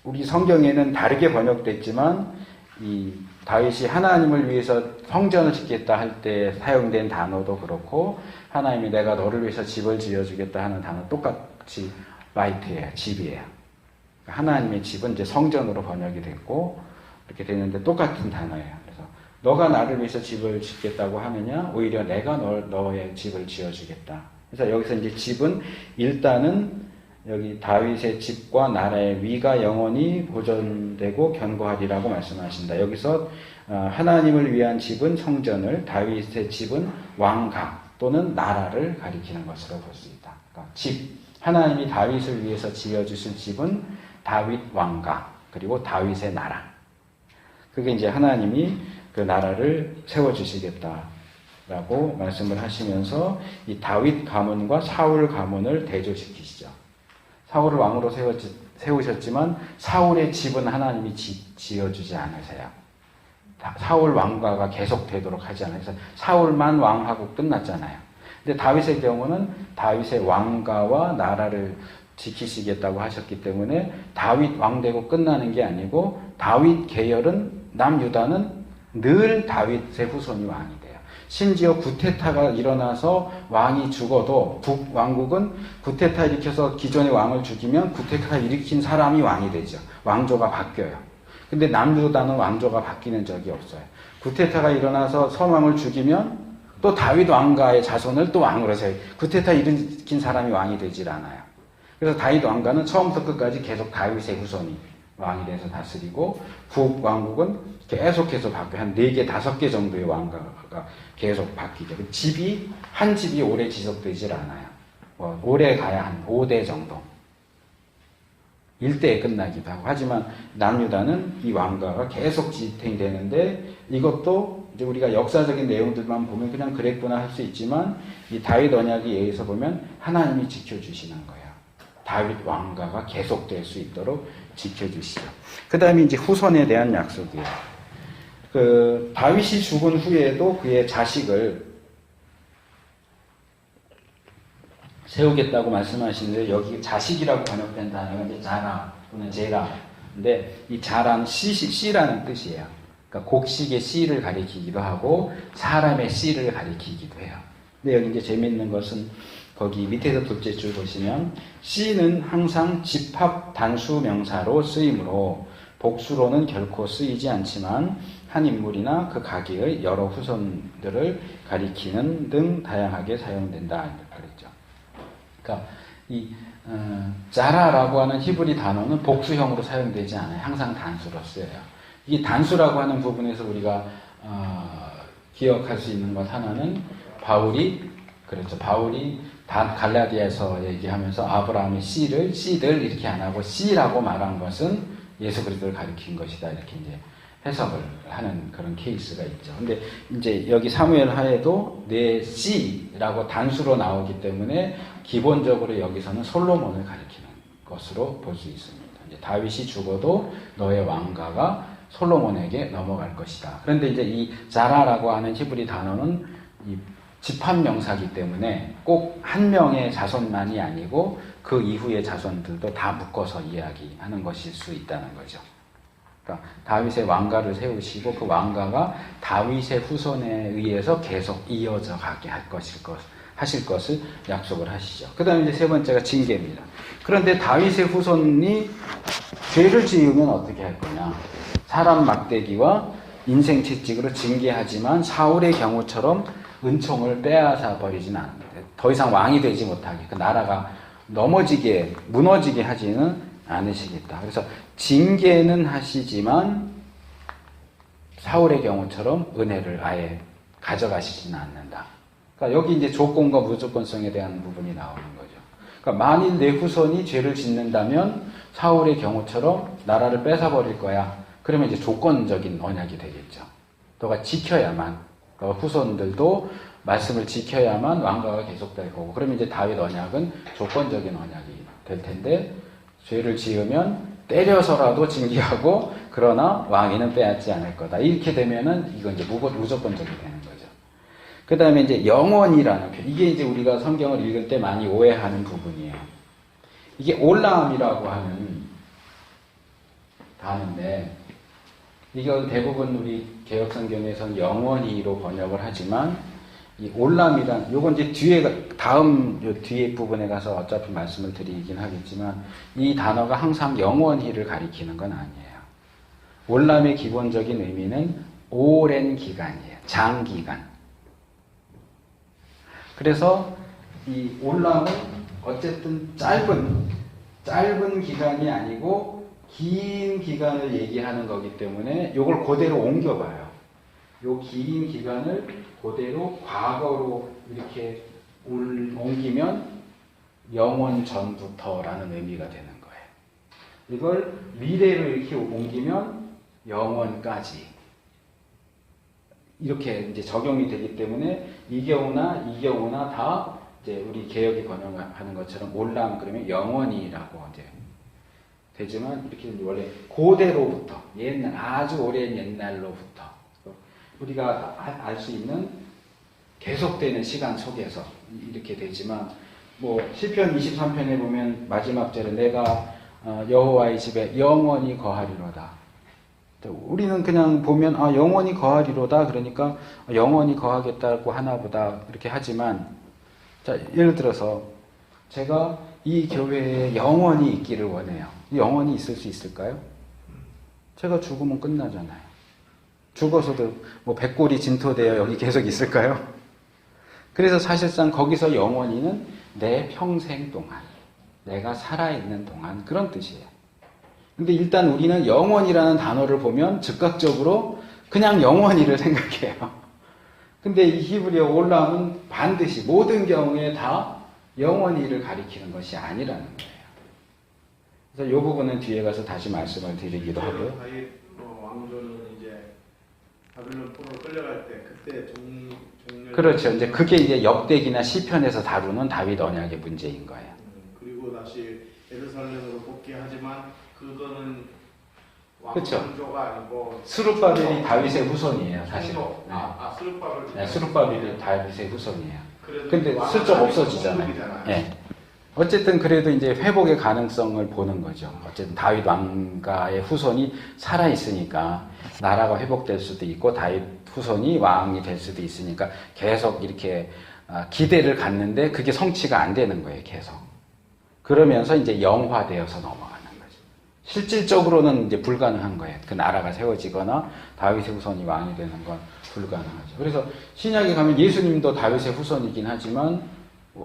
우리 성경에는 다르게 번역됐지만 이 다윗이 하나님을 위해서 성전을 짓겠다 할 때 사용된 단어도 그렇고 하나님이 내가 너를 위해서 집을 지어주겠다 하는 단어 똑같이 바이트예요, 집이에요. 하나님의 집은 이제 성전으로 번역이 됐고 이렇게 되는데 똑같은 단어예요. 그래서 너가 나를 위해서 집을 짓겠다고 하느냐? 오히려 내가 너의 집을 지어주겠다. 그래서 여기서 이제 집은 일단은 여기 다윗의 집과 나라의 위가 영원히 보존되고 견고하리라고 말씀하신다. 여기서 하나님을 위한 집은 성전을, 다윗의 집은 왕가, 또는 나라를 가리키는 것으로 볼 수 있다. 그러니까 집, 하나님이 다윗을 위해서 지어주실 집은 다윗 왕가 그리고 다윗의 나라. 그게 이제 하나님이 그 나라를 세워주시겠다라고 말씀을 하시면서 이 다윗 가문과 사울 가문을 대조시키시죠. 사울을 왕으로 세우셨지만 사울의 집은 하나님이 지어주지 않으세요. 사울 왕가가 계속되도록 하지 않아요. 그래서 사울만 왕하고 끝났잖아요. 근데 다윗의 경우는 다윗의 왕가와 나라를 지키시겠다고 하셨기 때문에 다윗 왕되고 끝나는 게 아니고 다윗 계열은 남유다는 늘 다윗의 후손이 왕이 돼요. 심지어 구테타가 일어나서 왕이 죽어도 북왕국은 구테타 일으켜서 기존의 왕을 죽이면 구테타 일으킨 사람이 왕이 되죠. 왕조가 바뀌어요. 근데 남유다는 왕조가 바뀌는 적이 없어요. 구테타가 일어나서 서왕을 죽이면 또 다윗 왕가의 자손을 또 왕으로 세워요. 구테타 일으킨 사람이 왕이 되질 않아요. 그래서 다윗 왕가는 처음부터 끝까지 계속 다윗의 후손이 왕이 돼서 다스리고 북왕국은 계속해서 바뀌어요. 한 4개, 5개 정도의 왕가가 계속 바뀌죠. 집이, 한 집이 오래 지속되질 않아요. 오래 가야 한 5대 정도. 1대에 끝나기도 하고. 하지만 남유다는 이 왕가가 계속 지탱되는데 이것도 이제 우리가 역사적인 내용들만 보면 그냥 그랬구나 할 수 있지만 이 다윗 언약에 의해서 보면 하나님이 지켜주시는 거예요. 다윗 왕가가 계속될 수 있도록 지켜주시죠. 그 다음에 이제 후손에 대한 약속이에요. 다윗이 죽은 후에도 그의 자식을 세우겠다고 말씀하시는데 여기 자식이라고 번역된 단어가 이제 자라 또는 제라. 근데 이 자라는 씨라는 뜻이에요. 그러니까 곡식의 씨를 가리키기도 하고 사람의 씨를 가리키기도 해요. 근데 여기 이제 재미있는 것은 거기 밑에서 둘째 줄 보시면 씨는 항상 집합 단수 명사로 쓰이므로 복수로는 결코 쓰이지 않지만 한 인물이나 그 가게의 여러 후손들을 가리키는 등 다양하게 사용된다. 그랬죠. 그러니까 이 자라라고 하는 히브리 단어는 복수형으로 사용되지 않아요. 항상 단수로 쓰여요. 이 단수라고 하는 부분에서 우리가 기억할 수 있는 것 하나는 바울이 갈라디아에서 얘기하면서 아브라함의 씨들 이렇게 안 하고 씨라고 말한 것은 예수 그리스도를 가리킨 것이다. 이렇게 이제 해석을 하는 그런 케이스가 있죠. 근데 이제 여기 사무엘 하에도 내 씨라고 단수로 나오기 때문에 기본적으로 여기서는 솔로몬을 가리키는 것으로 볼 수 있습니다. 이제 다윗이 죽어도 너의 왕가가 솔로몬에게 넘어갈 것이다. 그런데 이제 이 자라라고 하는 히브리 단어는 이 집합명사기 때문에 꼭 한 명의 자손만이 아니고 그 이후의 자손들도 다 묶어서 이야기하는 것일 수 있다는 거죠. 그러니까 다윗의 왕가를 세우시고 그 왕가가 다윗의 후손에 의해서 계속 이어져 가게 하실 것을 약속을 하시죠. 그 다음에 이제 세 번째가 징계입니다. 그런데 다윗의 후손이 죄를 지으면 어떻게 할 거냐? 사람 막대기와 인생 채찍으로 징계하지만 사울의 경우처럼 은총을 빼앗아 버리진 않는다. 더 이상 왕이 되지 못하게 그 나라가 무너지게 하지는 않으시겠다. 그래서 징계는 하시지만 사울의 경우처럼 은혜를 아예 가져가시지는 않는다. 그러니까 여기 이제 조건과 무조건성에 대한 부분이 나오는 거죠. 그러니까 만일 내 후손이 죄를 짓는다면 사울의 경우처럼 나라를 뺏어버릴 거야. 그러면 이제 조건적인 언약이 되겠죠. 너가 지켜야만, 너 후손들도 말씀을 지켜야만 왕가가 계속될 거고, 그러면 이제 다윗 언약은 조건적인 언약이 될 텐데, 죄를 지으면 때려서라도 징계하고, 그러나 왕위는 빼앗지 않을 거다. 이렇게 되면은 이건 이제 무조건적이 되는 거죠. 그 다음에 이제 영원이라는 표현. 이게 이제 우리가 성경을 읽을 때 많이 오해하는 부분이에요. 이게 올라함이라고 하는 단어인데, 이건 대부분 우리 개혁성경에서는 영원히로 번역을 하지만, 이 올람이란, 요건 이제 뒤에 부분에 가서 어차피 말씀을 드리긴 하겠지만, 이 단어가 항상 영원히를 가리키는 건 아니에요. 올람의 기본적인 의미는 오랜 기간이에요. 장기간. 그래서 이 올람은 어쨌든 짧은 기간이 아니고 긴 기간을 얘기하는 거기 때문에 요걸 그대로 옮겨봐요. 요 긴 기간을 그대로 과거로 이렇게 옮기면 영원 전부터라는 의미가 되는 거예요. 이걸 미래로 이렇게 옮기면 영원까지 이렇게 이제 적용이 되기 때문에 이 경우나 다 이제 우리 개역이 번역하는 것처럼 올람 그러면 영원이라고 이제 되지만 이렇게 원래 고대로부터 옛날 아주 오랜 옛날로부터 우리가 알 수 있는 계속되는 시간 속에서 이렇게 되지만 뭐 시편 23편에 보면 마지막 절에 내가 여호와의 집에 영원히 거하리로다. 우리는 그냥 보면 영원히 거하리로다 그러니까 영원히 거하겠다고 하나보다 이렇게 하지만 자 예를 들어서 제가 이 교회에 영원히 있기를 원해요. 영원히 있을 수 있을까요? 제가 죽으면 끝나잖아요. 죽어서도 뭐 백골이 진토되어 여기 계속 있을까요? 그래서 사실상 거기서 영원히는 내 평생 동안, 내가 살아있는 동안 그런 뜻이에요. 근데 일단 우리는 영원이라는 단어를 보면 즉각적으로 그냥 영원히를 생각해요. 근데 이 히브리어 올람은 반드시 모든 경우에 다 영원히를 가리키는 것이 아니라는 거예요. 그래서 이 부분은 뒤에 가서 다시 말씀을 드리기도 하고요. 다윗 왕조는 이제 바빌론 포로로 끌려갈 때 그때 종렬 그렇죠. 이제 그게 이제 역대기나 시편에서 다루는 다윗 언약의 문제인 거예요. 그리고 다시 예루살렘으로 복귀하지만 그거는 그렇죠. 왕조가 아니고 스룹바벨이 다윗의 후손이에요, 사실. 스룹바벨. 네, 스룹바벨이 다윗의 후손이에요. 그래도 근데 슬쩍 없어지잖아요. 네. 어쨌든 그래도 이제 회복의 가능성을 보는 거죠. 어쨌든 다윗 왕가의 후손이 살아 있으니까 나라가 회복될 수도 있고 다윗 후손이 왕이 될 수도 있으니까 계속 이렇게 기대를 갖는데 그게 성취가 안 되는 거예요, 계속. 그러면서 이제 영화되어서 넘어가는 거죠. 실질적으로는 이제 불가능한 거예요. 그 나라가 세워지거나 다윗의 후손이 왕이 되는 건 불가능하죠. 그래서 신약에 가면 예수님도 다윗의 후손이긴 하지만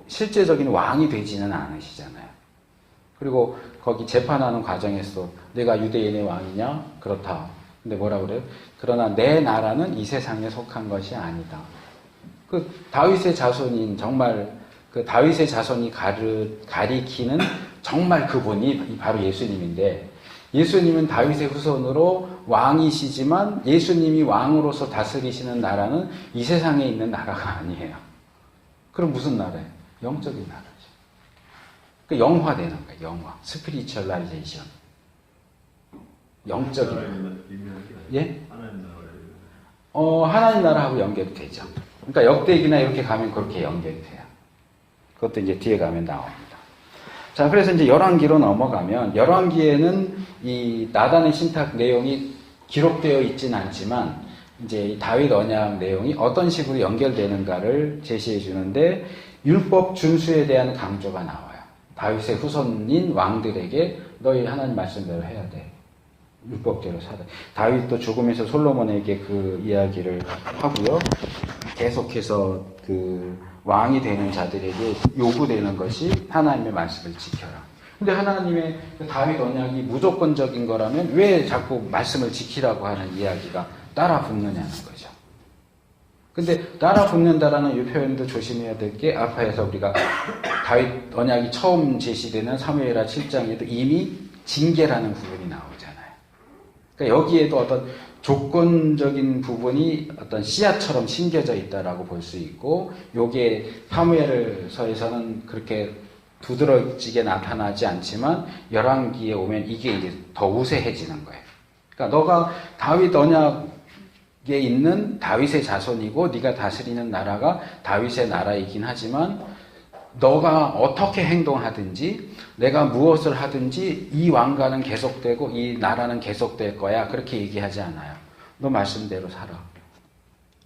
실제적인 왕이 되지는 않으시잖아요. 그리고 거기 재판하는 과정에서 내가 유대인의 왕이냐? 그렇다. 근데 뭐라 그래요? 그러나 내 나라는 이 세상에 속한 것이 아니다. 그 다윗의 자손인 정말 그 다윗의 자손이 가리키는 정말 그분이 바로 예수님인데 예수님은 다윗의 후손으로 왕이시지만 예수님이 왕으로서 다스리시는 나라는 이 세상에 있는 나라가 아니에요. 그럼 무슨 나라예요? 영적인 나라죠. 그 영화되는 거예요. 영화. 스피리추얼라이제이션. 영적인 나라. 예? 하나님 나라하고 연결이 되죠. 그러니까 역대기나 이렇게 가면 그렇게 연결이 돼요. 그것도 이제 뒤에 가면 나옵니다. 자, 그래서 이제 열왕기로 넘어가면 열왕기에는 이 나단의 신탁 내용이 기록되어 있진 않지만 이제 이 다윗 언약 내용이 어떤 식으로 연결되는가를 제시해 주는데 율법 준수에 대한 강조가 나와요. 다윗의 후손인 왕들에게 너희 하나님 말씀대로 해야 돼. 율법대로 살아. 다윗도 죽으면서 솔로몬에게 그 이야기를 하고요. 계속해서 그 왕이 되는 자들에게 요구되는 것이 하나님의 말씀을 지켜라. 근데 하나님의 다윗 언약이 무조건적인 거라면 왜 자꾸 말씀을 지키라고 하는 이야기가 따라 붙느냐는 거죠. 근데 따라 붙는다라는 이 표현도 조심해야 될 게 앞에서 우리가 다윗 언약이 처음 제시되는 사무엘하 7장에도 이미 징계라는 부분이 나오잖아요. 그러니까 여기에도 어떤 조건적인 부분이 어떤 씨앗처럼 심겨져 있다라고 볼 수 있고, 요게 사무엘서에서는 그렇게 두드러지게 나타나지 않지만 열왕기에 오면 이게 이제 더 우세해지는 거예요. 그러니까 너가 다윗 언약에 있는 다윗의 자손이고 네가 다스리는 나라가 다윗의 나라이긴 하지만 너가 어떻게 행동하든지 내가 무엇을 하든지 이 왕가는 계속되고 이 나라는 계속될 거야. 그렇게 얘기하지 않아요. 너 말씀대로 살아.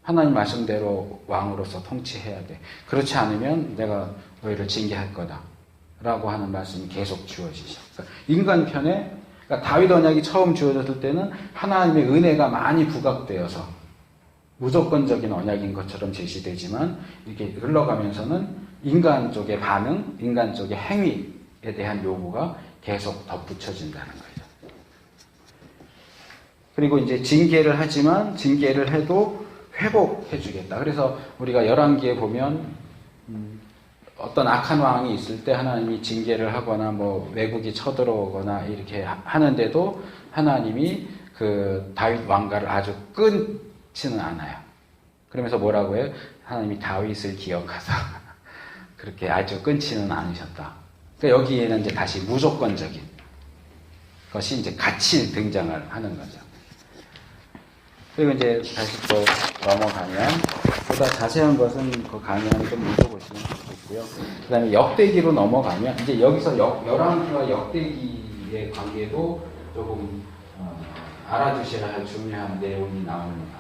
하나님 말씀대로 왕으로서 통치해야 돼. 그렇지 않으면 내가 너희를 징계할 거다. 라고 하는 말씀이 계속 주어지죠. 그러니까 인간 편에 그러니까 다윗 언약이 처음 주어졌을 때는 하나님의 은혜가 많이 부각되어서 무조건적인 언약인 것처럼 제시되지만 이렇게 흘러가면서는 인간 쪽의 반응, 인간 쪽의 행위에 대한 요구가 계속 덧붙여진다는 거죠. 그리고 이제 징계를 하지만 징계를 해도 회복해 주겠다. 그래서 우리가 열왕기에 보면 어떤 악한 왕이 있을 때 하나님이 징계를 하거나 뭐 외국이 쳐들어오거나 이렇게 하는데도 하나님이 그 다윗 왕가를 아주 끊지는 않아요. 그러면서 뭐라고 해요? 하나님이 다윗을 기억하사 그렇게 아주 끊지는 않으셨다. 그러니까 여기에는 이제 다시 무조건적인 것이 이제 같이 등장을 하는 거죠. 그리고 이제 다시 또 넘어가면 보다 자세한 것은 그 강의는 좀 읽어보시면 좋겠고요. 그 다음에 역대기로 넘어가면 이제 여기서 열왕기와 역대기의 관계도 조금 알아두셔야 할 중요한 내용이 나옵니다.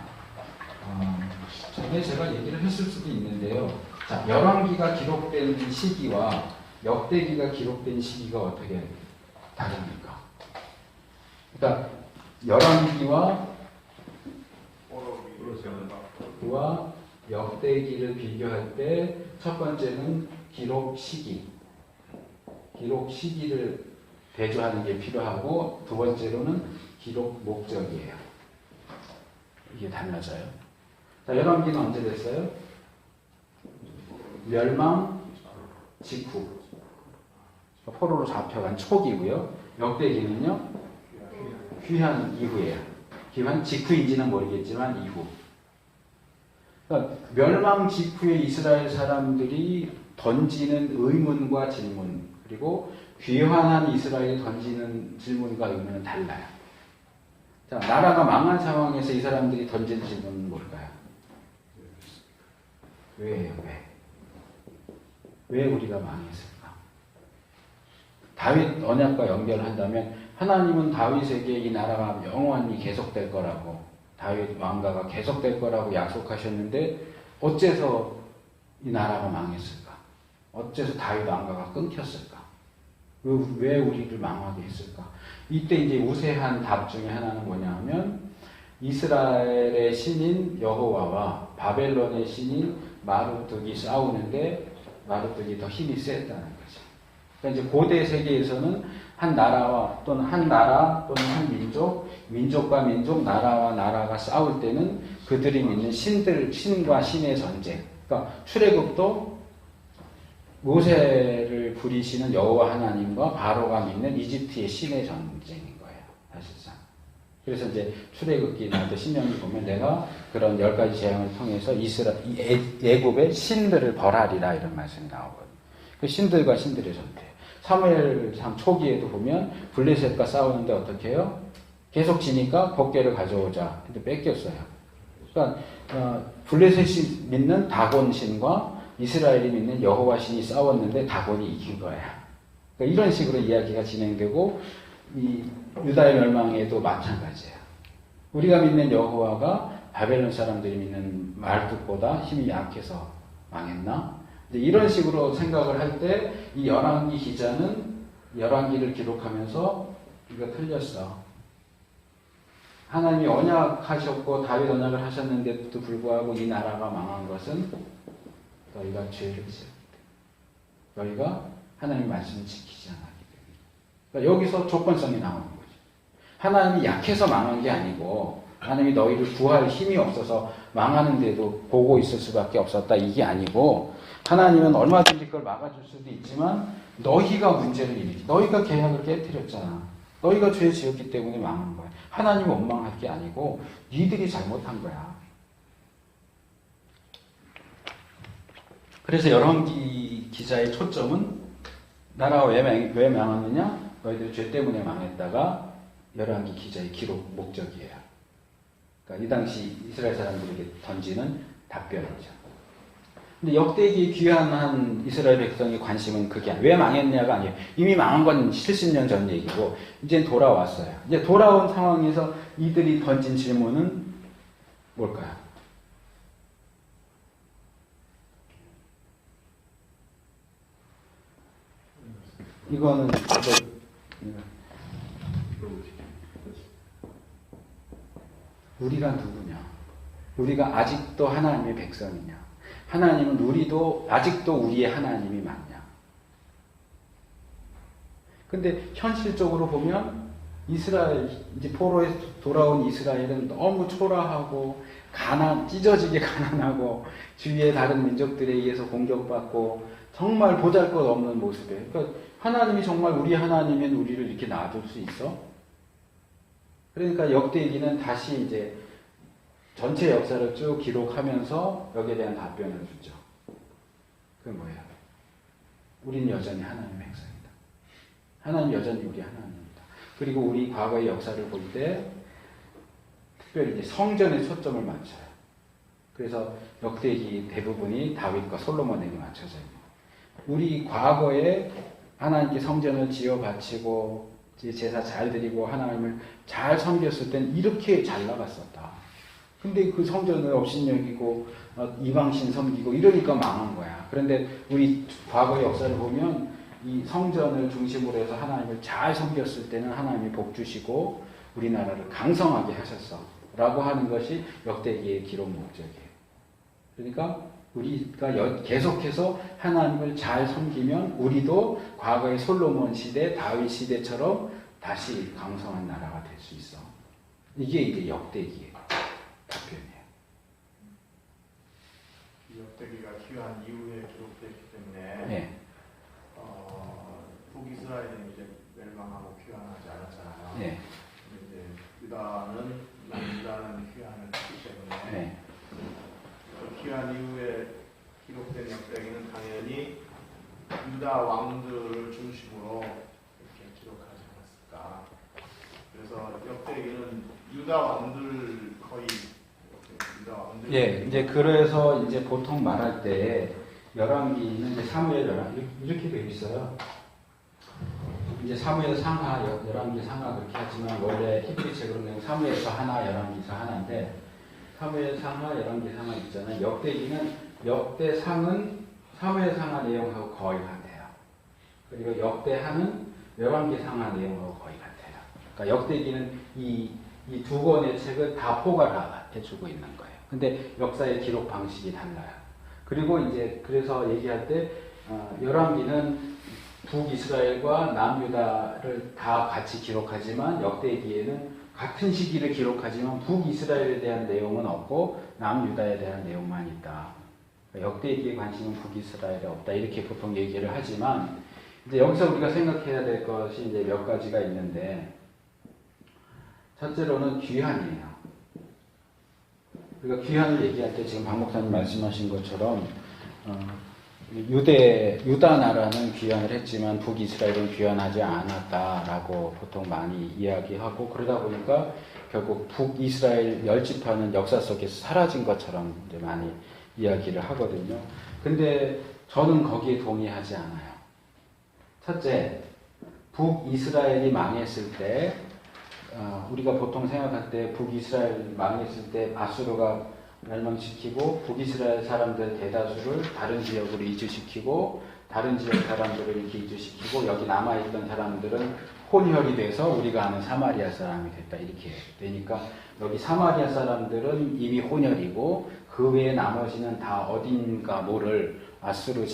전에 제가 얘기를 했을 수도 있는데요. 자, 열왕기가 기록된 시기와 역대기가 기록된 시기가 어떻게 다릅니까? 그러니까 열왕기와 역대기를 비교할 때 첫 번째는 기록 시기를 대조하는 게 필요하고 두 번째로는 기록 목적이에요. 이게 달라져요. 자, 열왕기는 언제 됐어요? 멸망 직후 포로로 잡혀간 초기고요. 역대기는요 귀환 이후예요. 귀환 직후인지는 모르겠지만 이후. 그러니까 멸망 직후에 이스라엘 사람들이 던지는 의문과 질문 그리고 귀환한 이스라엘이 던지는 질문과 의문은 달라요. 자, 나라가 망한 상황에서 이 사람들이 던진 질문은 뭘까요? 왜예요? 왜 우리가 망했을까? 다윗 언약과 연결한다면 하나님은 다윗에게 이 나라가 영원히 계속될 거라고 다윗 왕가가 계속될 거라고 약속하셨는데 어째서 이 나라가 망했을까? 어째서 다윗 왕가가 끊겼을까? 왜 우리를 망하게 했을까? 이때 이제 우세한 답 중에 하나는 뭐냐 하면 이스라엘의 신인 여호와와 바벨론의 신인 마르뚝이 싸우는데 마르뚝이 더 힘이 셌다는 거죠. 그러니까 이제 고대 세계에서는 한 나라와 또는 한 한 민족과 민족, 나라와 나라가 싸울 때는 그들이 믿는 신과 신의 전쟁. 그러니까 출애굽도 모세를 부리시는 여호와 하나님과 바로가 믿는 이집트의 신의 전쟁인 거예요. 사실상. 그래서 이제 출애굽기나 신명기 보면 내가 그런 10가지 재앙을 통해서 애굽의 신들을 벌하리라 이런 말씀이 나오거든요. 그 신들과 신들의 전쟁. 사무엘상 초기에도 보면 블레셋과 싸우는데 어떻게 해요? 계속 지니까 법궤를 가져오자. 근데 뺏겼어요. 그러니까 블레셋이 믿는 다곤 신과 이스라엘이 믿는 여호와 신이 싸웠는데 다곤이 이긴 거야. 그러니까 이런 식으로 이야기가 진행되고 이 유다의 멸망에도 마찬가지예요. 우리가 믿는 여호와가 바벨론 사람들이 믿는 말뚝보다 힘이 약해서 망했나? 이런 식으로 생각을 할 때 이 열왕기 기자는 열왕기를 기록하면서 이거 틀렸어. 하나님이 언약하셨고 다윗 언약을 하셨는데도 불구하고 이 나라가 망한 것은 너희가 죄를 지었기 때문에. 너희가 하나님 말씀을 지키지 않았기 때문에. 그러니까 여기서 조건성이 나오는 거죠. 하나님이 약해서 망한 게 아니고 하나님이 너희를 구할 힘이 없어서 망하는데도 보고 있을 수밖에 없었다. 이게 아니고 하나님은 얼마든지 그걸 막아줄 수도 있지만 너희가 문제를 일으키 너희가 계약을 깨뜨렸잖아. 너희가 죄 지었기 때문에 망한 거야. 하나님은 원망할 게 아니고 니들이 잘못한 거야. 그래서 열왕기 기자의 초점은 나라가 왜 망하느냐? 너희들 죄 때문에 망했다가 열왕기 기자의 기록 목적이에요. 그러니까 이 당시 이스라엘 사람들에게 던지는 답변이죠. 근데 역대기 귀환한 이스라엘 백성의 관심은 그게 아니에요. 왜 망했냐가 아니에요. 이미 망한 건 70년 전 얘기고 이제 돌아왔어요. 이제 돌아온 상황에서 이들이 던진 질문은 뭘까요? 이거는 우리가 누구냐? 우리가 아직도 하나님의 백성이냐? 하나님은 우리도 아직도 우리의 하나님이 맞냐? 근데 현실적으로 보면 이스라엘 이제 포로에 돌아온 이스라엘은 너무 초라하고 찢어지게 가난하고 주위의 다른 민족들에 의해서 공격받고 정말 보잘것없는 모습이에요. 그러니까 하나님이 정말 우리 하나님인 우리를 이렇게 놔둘 수 있어? 그러니까 역대기는 다시 이제 전체 역사를 쭉 기록하면서 여기에 대한 답변을 주죠. 그게 뭐예요? 우리는 여전히 하나님의 백성이다. 하나님 여전히 우리 하나님입니다. 그리고 우리 과거의 역사를 볼 때 특별히 이제 성전에 초점을 맞춰요. 그래서 역대기 대부분이 다윗과 솔로몬에게 맞춰져 있는. 우리 과거에 하나님께 성전을 지어 바치고 제사 잘 드리고 하나님을 잘 섬겼을 땐 이렇게 잘 나갔었다. 근데 그 성전을 업신여기고 이방신 섬기고 이러니까 망한 거야. 그런데 우리 과거의 역사를 보면 이 성전을 중심으로 해서 하나님을 잘 섬겼을 때는 하나님이 복 주시고 우리나라를 강성하게 하셨어 라고 하는 것이 역대기의 기록 목적이에요. 그러니까 우리가 계속해서 하나님을 잘 섬기면 우리도 과거의 솔로몬 시대, 다윗 시대처럼 다시 강성한 나라가 될 수 있어. 이게 이제 역대기의 답변이에요. 이 역대기가 기한 이후에 기록됐기 때문에 네. 북이스라엘은 이제 멸망하고 귀환하지 않았잖아요. 네. 이제 유다는 귀환을 했기 때문에 네. 귀환 이후에 기록된 역대기는 당연히 유다 왕들을 중심으로 이렇게 기록하지 않았을까. 그래서 역대기는 유다 왕들 거의 유다 왕들. 예, 이제 그래서 이제 보통 말할 때 열왕기는 이제 사무엘 열왕 이렇게 되어 있어요. 이제 사무엘 상하, 열왕기 상하 그렇게 하지만 원래 히브리 책으로는 사무엘서 하나, 열왕기서 하나인데 사무엘 상하, 열왕기 상하 있잖아요. 역대기는 역대상은 사무엘 상하 내용하고 거의 같아요. 그리고 역대하는 열왕기 상하 내용하고 거의 같아요. 그러니까 역대기는 이 두 권의 책을 다 포괄해주고 있는 거예요. 근데 역사의 기록 방식이 달라요. 그리고 이제 그래서 얘기할 때 열왕기는 북이스라엘과 남유다를 다 같이 기록하지만 역대기에는 같은 시기를 기록하지만 북이스라엘에 대한 내용은 없고 남유다에 대한 내용만 있다. 역대기의 관심은 북이스라엘에 없다. 이렇게 보통 얘기를 하지만 이제 여기서 우리가 생각해야 될 것이 이제 몇 가지가 있는데 첫째로는 귀환이에요. 우리가 귀환을 얘기할 때 지금 박 목사님 말씀하신 것처럼 유다 나라는 귀환을 했지만 북이스라엘은 귀환하지 않았다라고 보통 많이 이야기하고 그러다 보니까 결국 북이스라엘 10지파는 역사 속에서 사라진 것처럼 이제 많이 이야기를 하거든요. 근데 저는 거기에 동의하지 않아요. 첫째, 북이스라엘이 망했을 때 우리가 보통 생각할 때 북이스라엘 망했을 때 아수르가 멸망시키고 북이스라엘 사람들 대다수를 다른 지역으로 이주시키고 다른 지역 사람들을 이렇게 이주시키고 여기 남아있던 사람들은 혼혈이 돼서 우리가 아는 사마리아 사람이 됐다 이렇게 되니까 여기 사마리아 사람들은 이미 혼혈이고 그 외에 나머지는 다 어딘가 모를 아수르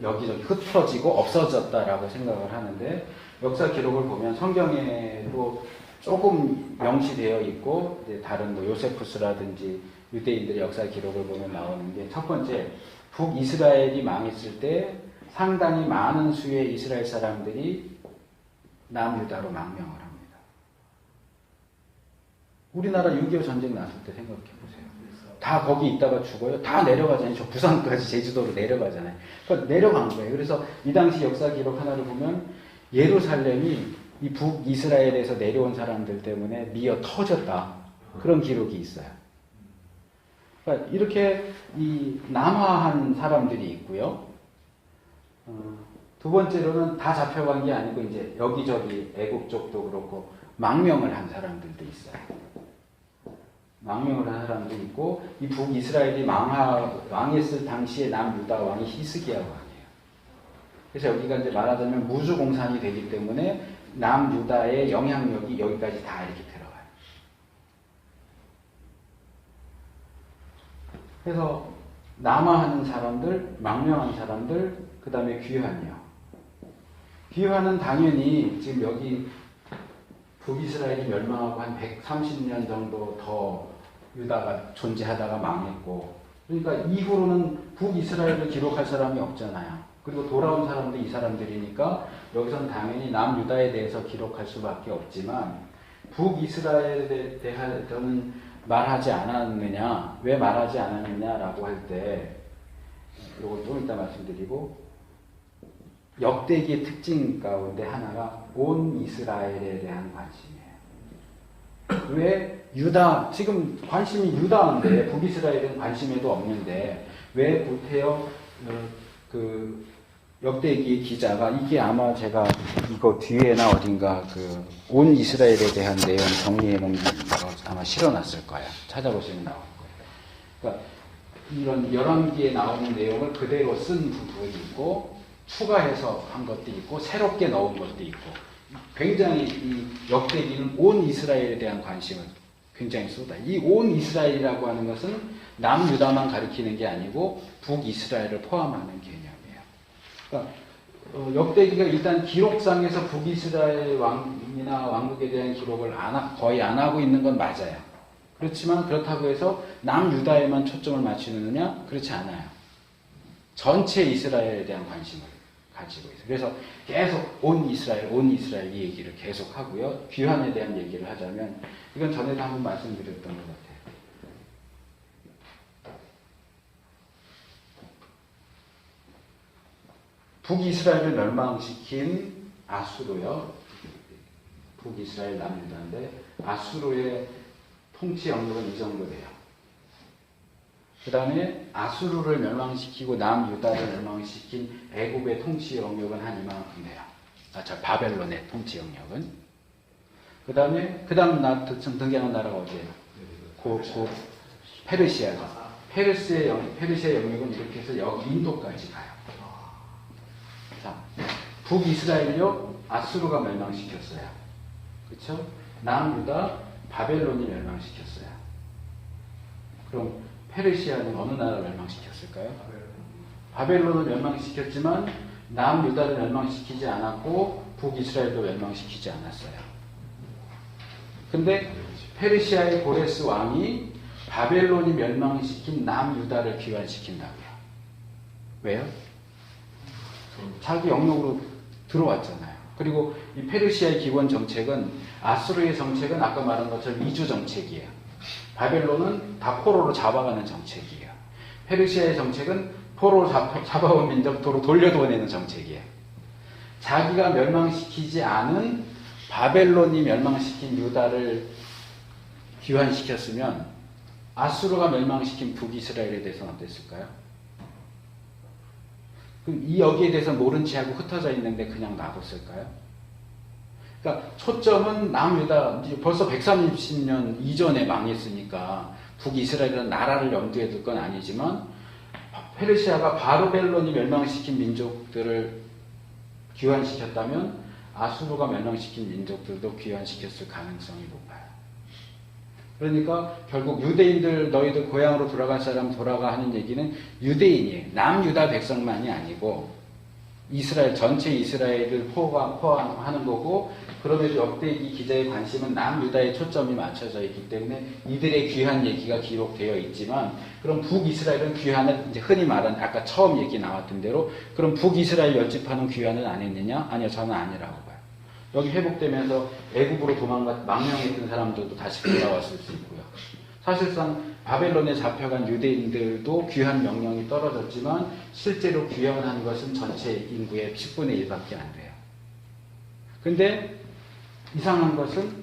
여기저기 흩어지고 없어졌다라고 생각을 하는데 역사 기록을 보면 성경에도 조금 명시되어 있고 이제 다른 뭐 요세푸스라든지 유대인들의 역사 기록을 보면 나오는 게 첫 번째 북이스라엘이 망했을 때 상당히 많은 수의 이스라엘 사람들이 남유다로 망명을 합니다. 우리나라 6.25 전쟁 났을 때 생각해 보세요. 다 거기 있다가 죽어요. 다 내려가잖아요. 저 부산까지 제주도로 내려가잖아요. 그러니까 내려간 거예요. 그래서 이 당시 역사 기록 하나를 보면 예루살렘이 이 북이스라엘에서 내려온 사람들 때문에 미어 터졌다. 그런 기록이 있어요. 그러니까 이렇게 이 남하한 사람들이 있고요. 두 번째로는 다 잡혀간 게 아니고 이제 여기저기 애국 쪽도 그렇고 망명을 한 사람들도 있어요. 망명을 한 사람도 있고 이 북이스라엘이 망했을 당시에 남유다 왕이 히스기야 왕이에요. 그래서 여기가 이제 말하자면 무주공산이 되기 때문에 남유다의 영향력이 여기까지 다 이렇게 들어가요. 그래서 남하하는 사람들, 망명한 사람들, 그 다음에 귀환이요. 귀환은 당연히 지금 여기 북이스라엘이 멸망하고 한 130년 정도 더 유다가 존재하다가 망했고, 그러니까 이후로는 북이스라엘을 기록할 사람이 없잖아요. 그리고 돌아온 사람도 이 사람들이니까 여기서는 당연히 남유다에 대해서 기록할 수밖에 없지만 북이스라엘에 대해서는 말하지 않았느냐, 왜 말하지 않았느냐라고 할 때 이걸 좀 이따 말씀드리고, 역대기의 특징 가운데 하나가 온 이스라엘에 대한 관심이에요. 왜 유다, 지금 관심이 유다인데 북이스라엘은 관심에도 없는데 왜 구태여 그 역대기 기자가, 이게 아마 제가 이거 뒤에나 어딘가 그 온 이스라엘에 대한 내용 정리해 놓은 거 아마 실어놨을 거예요. 찾아보시면 나올 거예요. 그러니까 이런 열왕기에 나오는 내용을 그대로 쓴 부분이 있고 추가해서 한 것도 있고 새롭게 넣은 것도 있고, 굉장히 이 역대기는 온 이스라엘에 대한 관심을 굉장히 쏟아. 이 온 이스라엘이라고 하는 것은 남유다만 가리키는 게 아니고 북이스라엘을 포함하는 개념이에요. 그러니까 역대기가 일단 기록상에서 북이스라엘 왕이나 왕국에 대한 기록을 거의 안 하고 있는 건 맞아요. 그렇지만 그렇다고 해서 남유다에만 초점을 맞추느냐? 그렇지 않아요. 전체 이스라엘에 대한 관심을 가지고 있어요. 그래서 계속 온 이스라엘 이 얘기를 계속 하고요. 귀환에 대한 얘기를 하자면, 이건 전에도 한번 말씀드렸던 것 같아요. 북이스라엘을 멸망시킨 아수르요. 북이스라엘 남유다인데 아수르의 통치 영역은 이 정도 돼요. 그 다음에 아수르를 멸망시키고 남유다를 멸망시킨 애굽의 통치 영역은 한 이만큼 돼요. 바벨론의 통치 영역은. 그 다음 등장한 나라가 어디예요? 페르시아죠. 페르시아 영역은 이렇게 해서 여기 인도까지 가요. 자, 북이스라엘요, 아수르가 멸망시켰어요. 그렇죠? 남유다, 바벨론이 멸망시켰어요. 그럼 페르시아는 어느 나라를 멸망시켰을까요? 바벨론을 멸망시켰지만 남유다를 멸망시키지 않았고 북이스라엘도 멸망시키지 않았어요. 근데 페르시아의 고레스 왕이 바벨론이 멸망시킨 남유다를 귀환시킨다고요. 왜요? 자기 영역으로 들어왔잖아요. 그리고 이 페르시아의 기본 정책은, 아수르의 정책은 아까 말한 것처럼 이주 정책이에요. 바벨론은 다 포로로 잡아가는 정책이에요. 페르시아의 정책은 포로로 잡아온 민족도로 돌려보내는 정책이에요. 자기가 멸망시키지 않은 바벨론이 멸망시킨 유다를 귀환시켰으면 아수르가 멸망시킨 북이스라엘에 대해서는 어땠을까요? 그럼 여기에 대해서 모른 채 하고 흩어져 있는데 그냥 놔뒀을까요? 그러니까 초점은 남유다, 벌써 130년 이전에 망했으니까 북이스라엘은 나라를 염두에 둘 건 아니지만 페르시아가 바벨론이 멸망시킨 민족들을 귀환시켰다면 아수르가 멸망시킨 민족들도 귀환시켰을 가능성이 높아요. 그러니까 결국 유대인들, 너희들 고향으로 돌아갈 사람 돌아가 하는 얘기는 유대인이에요. 남유다 백성만이 아니고 이스라엘, 전체 이스라엘을 포함하는 거고, 그럼에도 역대기 기자의 관심은 남유다에 초점이 맞춰져 있기 때문에 이들의 귀환 얘기가 기록되어 있지만, 그럼 북이스라엘은 귀환을, 이제 흔히 말하는 아까 처음 얘기 나왔던 대로, 그럼 북이스라엘 열집하는 귀환을 안 했느냐? 아니요, 저는 아니라고 봐요. 여기 회복되면서 애굽으로 망명했던 사람들도 다시 돌아왔을 수 있고요. 사실상 바벨론에 잡혀간 유대인들도 귀환 명령이 떨어졌지만 실제로 귀환한 것은 전체 인구의 10분의 1밖에 안 돼요. 근데 이상한 것은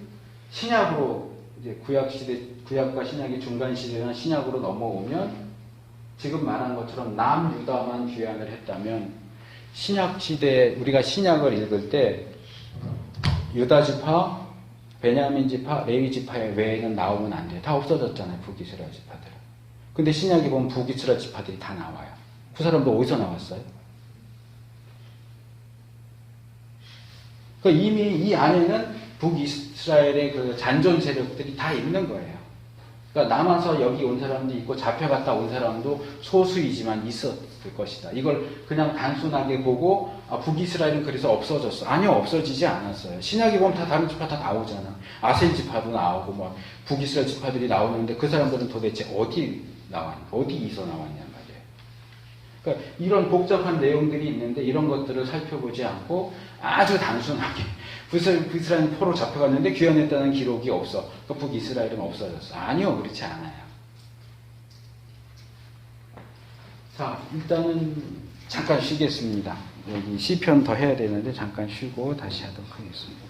신약으로, 이제 구약과 신약의 중간 시대나 신약으로 넘어오면 지금 말한 것처럼 남유다만 귀환을 했다면, 신약 시대, 우리가 신약을 읽을 때 유다 지파, 베냐민 지파, 레위 지파 외에는 나오면 안 돼요. 다 없어졌잖아요, 북이스라엘 지파들은. 근데 신약에 보면 북이스라엘 지파들이 다 나와요. 그 사람도 어디서 나왔어요? 그러니까 이미 이 안에는 북이스라엘의 그 잔존 세력들이 다 있는 거예요. 그러니까 남아서 여기 온 사람도 있고 잡혀갔다 온 사람도 소수이지만 있었을 것이다. 이걸 그냥 단순하게 보고 북이스라엘은 그래서 없어졌어. 아니요, 없어지지 않았어요. 신약에 보면 다 다른 지파 다 나오잖아. 아셀 지파도 나오고 뭐 북이스라엘 지파들이 나오는데 그 사람들은 도대체 어디 나왔냐, 어디서 나왔냐 말이에요. 그러니까 이런 복잡한 내용들이 있는데 이런 것들을 살펴보지 않고 아주 단순하게 북이스라엘은 포로 잡혀갔는데 귀환했다는 기록이 없어. 그러니까 북이스라엘은 없어졌어. 아니요, 그렇지 않아요. 자, 일단은 잠깐 쉬겠습니다. 여기 시편 더 해야 되는데 잠깐 쉬고 다시 하도록 하겠습니다.